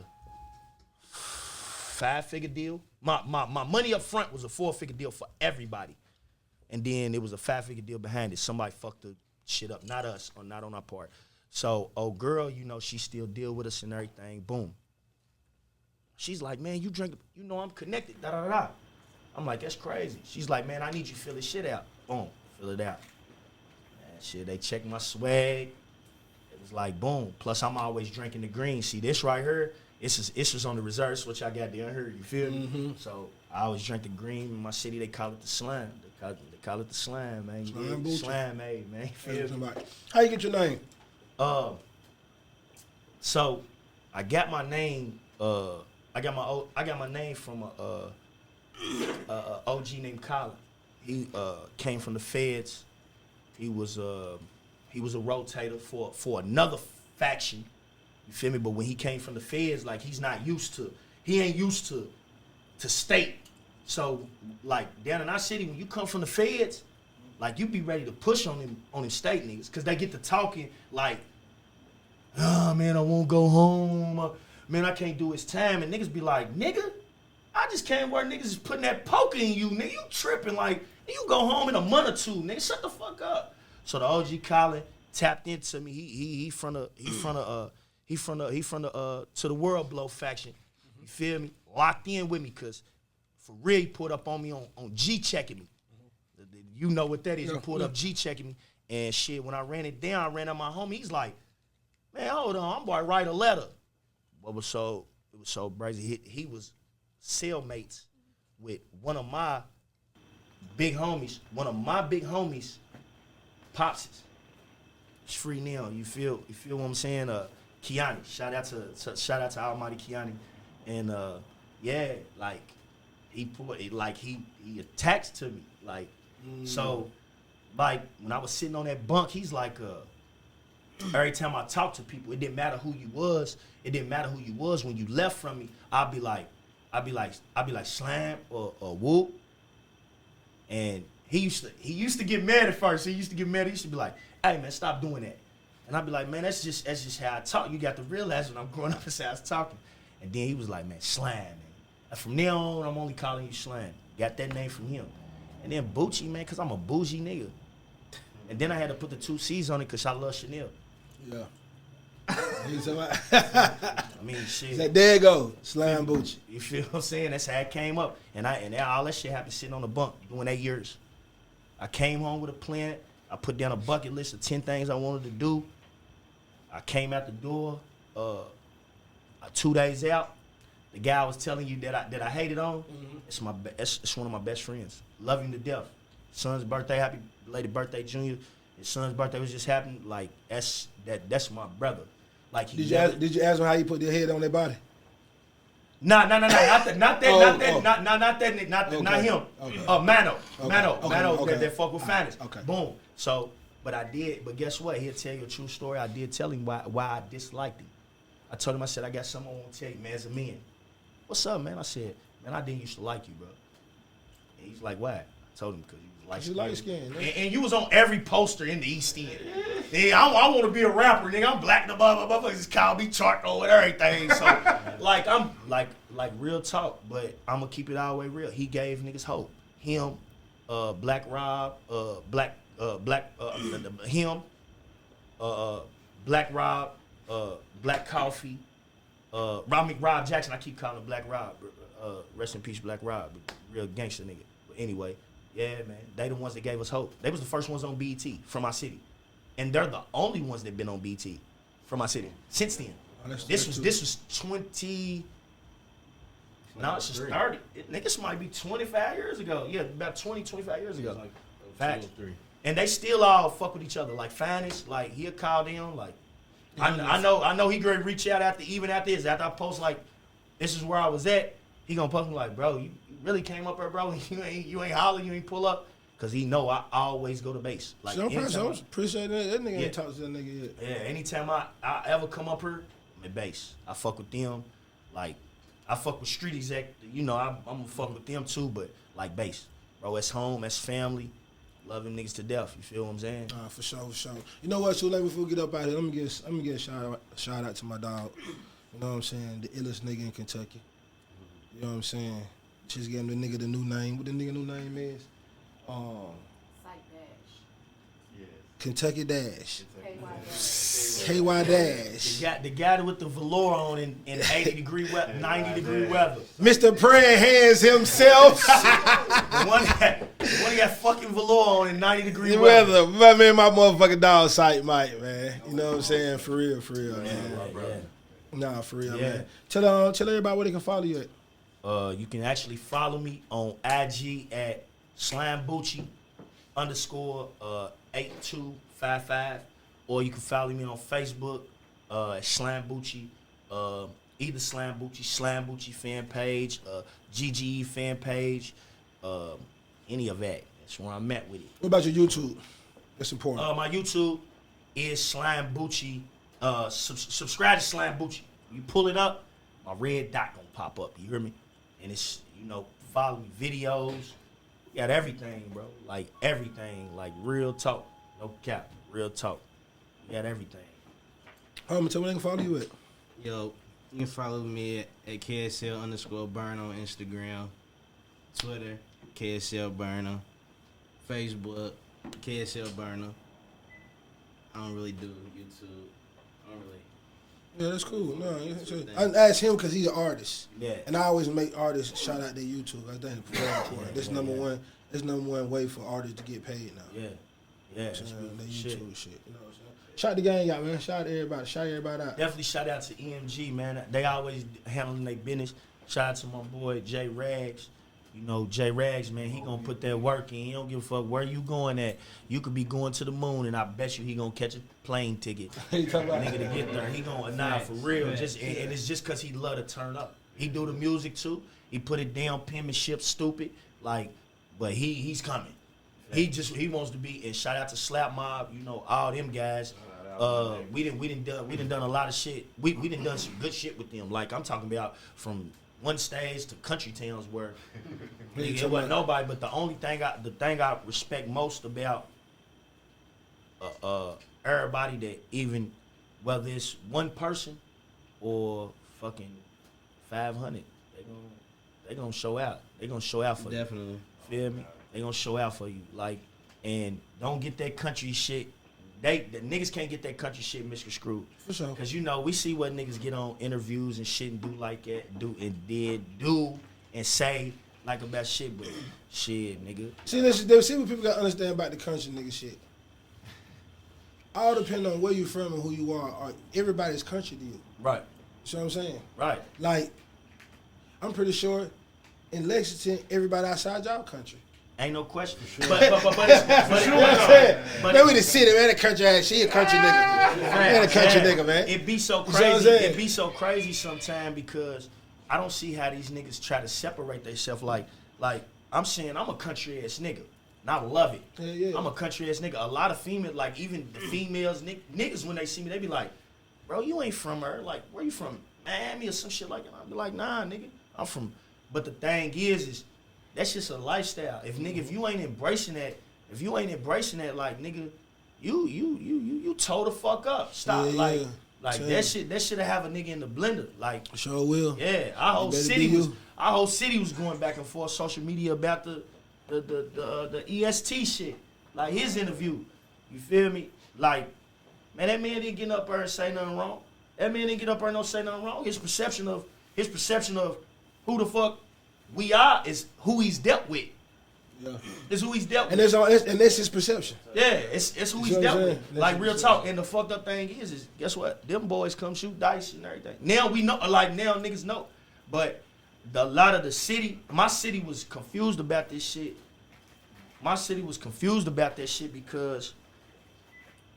5-figure deal. My money up front was a 4-figure deal for everybody. And then it was a 5-figure deal behind it. Somebody fucked the shit up. Not us, or not on our part. So, girl, she still deal with us and everything. Boom. She's like, man, you drink, I'm connected, da-da-da-da. I'm like, that's crazy. She's like, man, I need you to fill this shit out. Boom, fill it out. Man, shit, they checked my swag. It was like, boom. Plus, I'm always drinking the green. See, this right here, it's just on the reserves, which I got down here, you feel me? Mm-hmm. So, I always drink the green. In my city, they call it the Slyme. They call it the Slyme, man. Slyme, hey, man. Feel me? How you get your name? So I got my name. I got my name from a OG named Colin. He came from the feds. He was a rotator for another faction. You feel me? But when he came from the feds, like he ain't used to state. So like down in our city, when you come from the feds, like you be ready to push on them state niggas, cause they get to talking like, oh man, I won't go home. Man, I can't do his time. And niggas be like, nigga, I just came where niggas is putting that poker in you, nigga. You tripping like you go home in a month or two, nigga. Shut the fuck up. So the OG Colin tapped into me. He from the to the World Blow faction. You feel me? Locked in with me, cause for real, he pulled up on me on G checking me. You know what that is. He pulled up G checking me. And shit, when I ran it down, I ran at my homie. He's like, man, hold on, I'm about to write a letter. It was so crazy. He was cellmates with one of my big homies. Popses. It's free now. You feel what I'm saying? Kiani. Shout out to Almighty Kiani. And yeah, like he attached to me. Like so like when I was sitting on that bunk, he's like every time I talk to people, it didn't matter who you was. It didn't matter who you was. When you left from me, I'd be like Slyme or Whoop. And he used to get mad at first. He used to be like, hey man, stop doing that. And I'd be like, man, that's just how I talk. You got to realize when I'm growing up, that's how I was talking. And then he was like, man, Slyme, man. And from now on, I'm only calling you Slyme. Got that name from him. And then Bucci, man, because I'm a bougie nigga. And then I had to put the 2 C's on it because I love Chanel. Yeah. I mean, shit. Like, there you go, Slyme Bucci. You feel what I'm saying? That's how it came up. And all that shit happened sitting on the bunk doing 8 years. I came home with a plan. I put down a bucket list of 10 things I wanted to do. I came out the door 2 days out. The guy I was telling you that I hated on, it's one of my best friends. Love him to death. Son's birthday, happy belated birthday, Junior. His son's birthday was just happening. Like that's my brother. Like Did you ask him how you put their head on their body? Not him. Mano, that fuck with finance. Okay. Boom. So, but I did. But guess what? He'll tell you a true story. I did tell him why I disliked him. I told him, I said, I got something I want to tell you, man. As a man, what's up, man? I said, man, I didn't used to like you, bro. And he's like, why? I told him because you was light skinned. And you was on every poster in the East End. Yeah, I want to be a rapper, nigga. I'm black, the motherfuckers just call me charcoal and everything. So, like, I'm like real talk, but I'm gonna keep it all the way real. He gave niggas hope. Him, Black Rob, Black Rob, Black Coffee, Rob Jackson. I keep calling him Black Rob. Rest in peace, Black Rob. Real gangster nigga. But anyway, yeah, man. They the ones that gave us hope. They was the first ones on BET from my city, and they're the only ones that been on BET from my city since then. This was 20. Now it's just 30. Niggas might be 25 years ago. Yeah, about 20, 25 years ago. Like, Facts. And they still all fuck with each other. Like Finest, like he'll call them. Like I know he gonna reach out after this. After I post like this is where I was at, he gonna post me like, bro, you really came up here, bro. You ain't holler, you ain't pull up. Cause he know I always go to base. Like appreciate that. That nigga ain't talked to that nigga yet. Yeah, anytime I ever come up here, I'm at base. I fuck with them. Like I fuck with street exec. You know, I'm gonna fuck with them too, but like base. Bro, it's home, that's family. Love them niggas to death. You feel what I'm saying? For sure. You know what, Slyme, before we get up out here, let me get a shout out to my dog. You know what I'm saying? The illest nigga in Kentucky. You know what I'm saying? Just gave him the nigga the new name. What the nigga new name is? Kentucky Dash. KY Dash. The guy with the velour on in 90 degree weather. Mr. Praying Hands himself. the one that got fucking velour on in 90 degree weather. My man, my motherfucking dog Sight Mike, man. You know what I'm saying? For real, man. Nah, for real, man. Tell everybody where they can follow you at. You can actually follow me on IG at Slyme Bucci _8255, or you can follow me on Facebook at Slyme Bucci, either Slyme Bucci fan page, GGE fan page, any of that. That's where I'm at with it. What about your YouTube? That's important. My YouTube is Slyme Bucci. Subscribe to Slyme Bucci. You pull it up, my red dot gonna pop up. You hear me? And it's, follow me, videos. We got everything, bro. Like everything. Like real talk. No cap. Real talk. We got everything. Tell me where they can follow you at. Yo, you can follow me at KSL_burn on Instagram, Twitter, KSL Burner, Facebook, KSL Burner. I don't really do YouTube. Yeah, that's cool. No, I asked him because he's an artist. Yeah. And I always make artists shout out their YouTube. I think it's very important. This number one way for artists to get paid now. Yeah. Their YouTube shit. You know what I'm saying? Shout the gang out, man. Shout everybody. Shout everybody out. Definitely shout out to EMG, man. They always handling their business. Shout out to my boy J Rags. J Rags, man, he gonna put that work in. He don't give a fuck where you going at. You could be going to the moon, and I bet you he gonna catch a plane ticket. Nigga to get there. He gonna for real. And it's just cause he love to turn up. He do the music too. He put it down, penmanship, stupid. But he's coming. He wants to be. And shout out to Slap Mob. All them guys. We done done a lot of shit. We done some good shit with them. Like I'm talking about from one stage to country towns where it wasn't nobody. But the thing I respect most about everybody that even whether it's one person or fucking 500, they gonna show out. They gonna show out for you. Definitely. Feel me? They gonna show out for you. And don't get that country shit. The niggas can't get that country shit misconstrued. For sure. Cause we see what niggas get on interviews and shit and do like that, do and say like about shit, but shit, nigga. See what people gotta understand about the country nigga shit. All depend on where you from and who you are. Everybody's country to you. Right. You know what I'm saying? Right. Like, I'm pretty sure in Lexington, everybody outside y'all country. Ain't no question. You know what I'm saying? Man, we the city, man. The country ass. She a country nigga. Man, a country nigga, man. It be so You see what I'm crazy. saying? It be so crazy sometimes because I don't see how these niggas try to separate themselves. Like I'm saying, I'm a country ass nigga. And I love it. Yeah. I'm a country ass nigga. A lot of females, like even the females, niggas when they see me, they be like, bro, you ain't from her. Like, where you from? Miami or some shit like that. I be like, nah, nigga, I'm from. But the thing is that's just a lifestyle. If you ain't embracing that, like nigga, you toe the fuck up. Stop. Yeah, like that shit have a nigga in the blender. Like Sure will. yeah, our whole better city be was you. going back and forth social media about the EST shit. Like his interview. You feel me? Like, man, that man didn't get up there and say nothing wrong. That man didn't get up there and don't say nothing wrong. His perception of who the fuck we are is who he's dealt with. Yeah. Is who he's dealt And with. that's his perception. Yeah, it's who You he's know what dealt I'm with. saying? Like That's real what talk. And the fucked up thing is guess what? Them boys come shoot dice and everything. Now we know, like now niggas know. But a lot of the city, my city was confused about this shit. My city was confused about that shit because,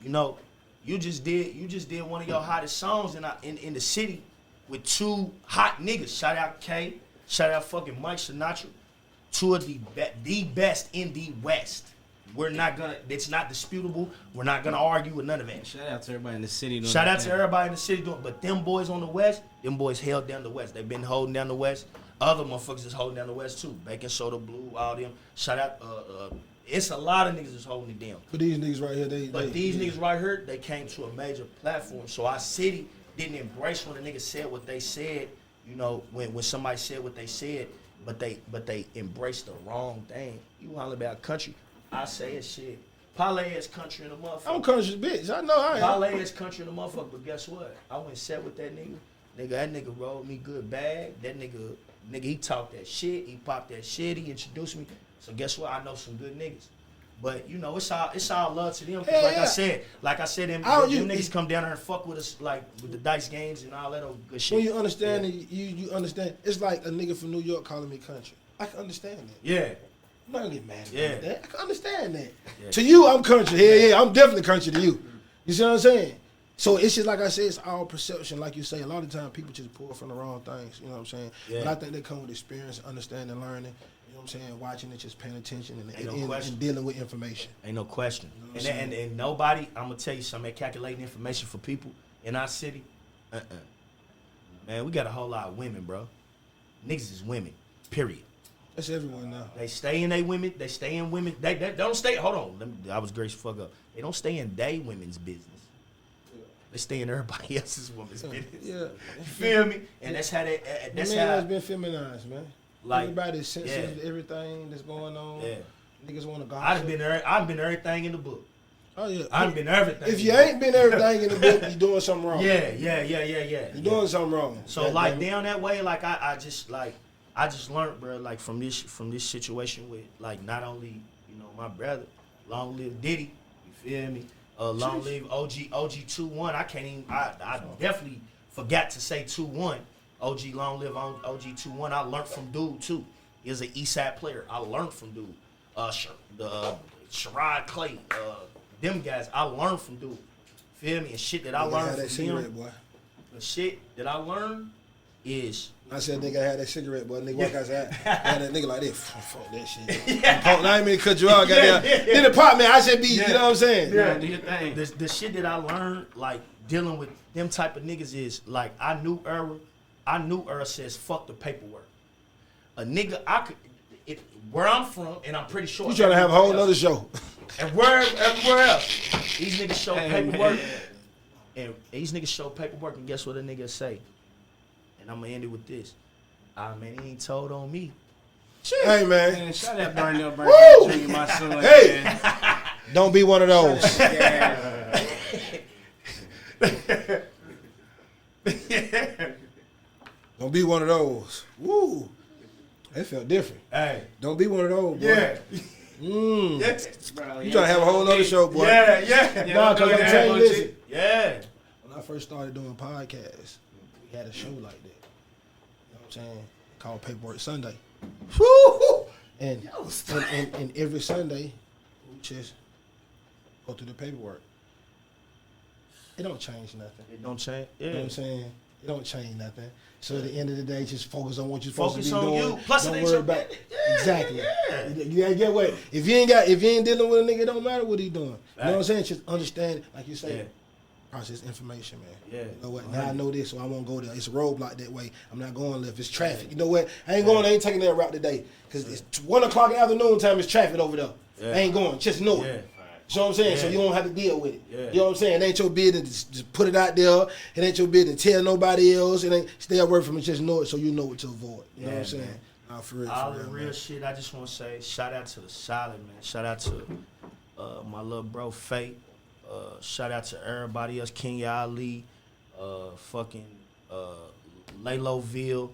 you know, you just did one of your hottest songs in the city with two hot niggas. Shout out K, shout out fucking Mike Sinatra. Two of the best in the West. It's not disputable. We're not gonna argue with none of that. Shout out to everybody in the city. Shout out to everybody in the city doing, but them boys on the West, them boys held down the West. They've been holding down the West. Other motherfuckers is holding down the West too. Bacon Soda Blue, all them. Shout out, it's a lot of niggas that's holding it down. But these niggas right here, These niggas right here, they came to a major platform. So our city didn't embrace when the niggas said what they said. You know, when somebody said what they said, but they embraced the wrong thing. You holler about country. I say it's shit. Parlay is country in the motherfucker. I'm country bitch. I know I am. Parlay is country in the motherfucker, but guess what? I went and sat with that nigga. That nigga rolled me good bag. That nigga, he talked that shit. He popped that shit. He introduced me. So guess what? I know some good niggas. But you know, it's all love to them. 'Cause like I said, them niggas come down there and fuck with us, like with the dice games and all that old good shit. When you understand it, you understand. It's like a nigga from New York calling me country. I can understand that. Yeah. I'm not gonna get mad Yeah. about that. I can understand that. Yeah. To you, I'm country. Yeah, I'm definitely country to you. You see what I'm saying? So it's just like I said, it's all perception. Like you say, a lot of times people just pull from the wrong things. You know what I'm saying? Yeah. But I think they come with experience, understanding, learning. You know what I'm saying? Watching it, just paying attention, and dealing with information. Ain't no question. You know what I'm And nobody, I'm gonna tell you something, calculating information for people in our city. Man, we got a whole lot of women, bro. Niggas is women. Period. That's everyone now. They stay in they women. They stay in women. They don't stay. Hold on. I was gracious. Fuck up. They don't stay in they women's business. They stay in everybody else's woman's business. Yeah. You feel me? And that's how they. That's man how. has been feminized, man. Like, everybody's sensitive to everything that's going on. Yeah. Niggas want to gossip. I've been everything in the book. Oh yeah. I've been everything. If you ain't been everything in the book, you doing something wrong. Yeah. You doing something wrong. So like down that way, like I just learned, bro, like from this situation with like not only, you know, my brother, long live Diddy, you feel me? Long live OG 2-1. I definitely forgot to say 2-1. OG long live OG 2-1. I learned from dude too. He was an Eastside player. I learned from dude. Sherrod Clay, them guys. I learned from dude. Feel me? And shit that I learned from them. Boy. The shit that I learned is. I said nigga had that cigarette, boy. Nigga walk outside, had that nigga like this. Fuck that shit. I ain't mean to cut you out, goddamn. Then the Partments, I said be, you know what I'm saying? Yeah, do your thing. The shit that I learned, like dealing with them type of niggas is like I knew Earl says fuck the paperwork. A nigga where I'm from, and I'm pretty sure You trying to have a whole nother show. And everywhere else, these niggas show paperwork. And these niggas show paperwork, and guess what a nigga say? And I'm gonna end it with this. Man, he ain't told on me. Hey, man. Man, shout out Darnell Woo! Burns, drinking my son. Hey! Man. Don't be one of those. Yeah. Don't be one of those. Woo. That felt different. Hey. Don't be one of those, boy. Yeah. Bro, You trying to have a whole nother show, boy. Yeah. Nah, because I'm telling you, listen. Yeah. When I first started doing podcasts, we had a show like that. You know what I'm saying? called Paperwork Sunday. Woo! And every Sunday, we just go through the paperwork. It don't change nothing. It don't change. Yeah. You know what I'm saying? It don't change nothing. So at the end of the day, just focus on what you're supposed Focus to be on doing. you. Plus, don't it ain't worry your about business. Yeah, exactly. yeah. You get what? If you ain't dealing with a nigga, it don't matter what he doing. You know what I'm saying? Just understand, like you say, process information, man. Yeah. You know what? Now I know this, so I won't go there. It's a roadblock that way. I'm not going left. It's traffic. You know what? I ain't taking that route today. Because it's 1 o'clock in the afternoon time, it's traffic over there. Yeah. I ain't going. Just know it. Yeah. You know what I'm saying? Yeah. So you don't have to deal with it. Yeah. You know what I'm saying? It ain't your business to just put it out there. It ain't your business to tell nobody else. It ain't stay away from it. Just know it so you know what to avoid. You know what I'm saying? Man. Nah, for real, All for the real, real man. shit, I just want to say, shout out to the solid, man. Shout out to my little bro, Fate. Shout out to everybody else, Kenya Ali, fucking Layloville,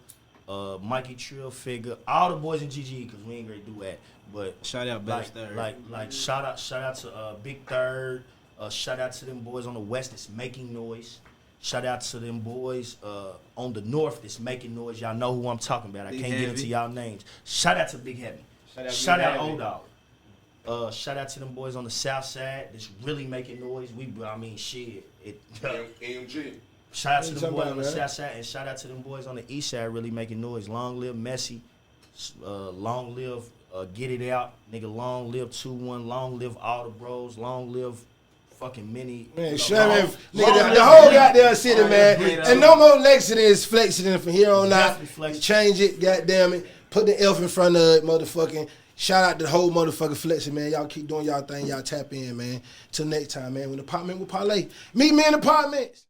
Mikey Trill Figure, all the boys in GG, because we ain't gonna do that. But Shout out Best Third. like shout out to Big Third. Shout out to them boys on the west that's making noise. Shout out to them boys on the north that's making noise. Y'all know who I'm talking about. I Big can't get Heavy. into y'all names. Shout out to Big Heavy. Shout out Old Dog. Shout out to them boys on the south side that's really making noise. Shit. AMG. Shout out to them boys Somebody, on the man. south side, and shout out to them boys on the east side really making noise. Long live Messi. Long live Get It Out. Nigga, long live 2-1. Long live all the bros. Long live fucking many. Man, you shut know, up. long Nigga, live the whole many. goddamn city, man. And no more Lexington flexing from here on out. Definitely flexing. Change it, goddamn it. Put the F in front of it, motherfucking. Shout out to the whole motherfucking flexing, man. Y'all keep doing y'all thing. Y'all tap in, man. Till next time, man. When the Partment with Parlay. Meet me in the Partments.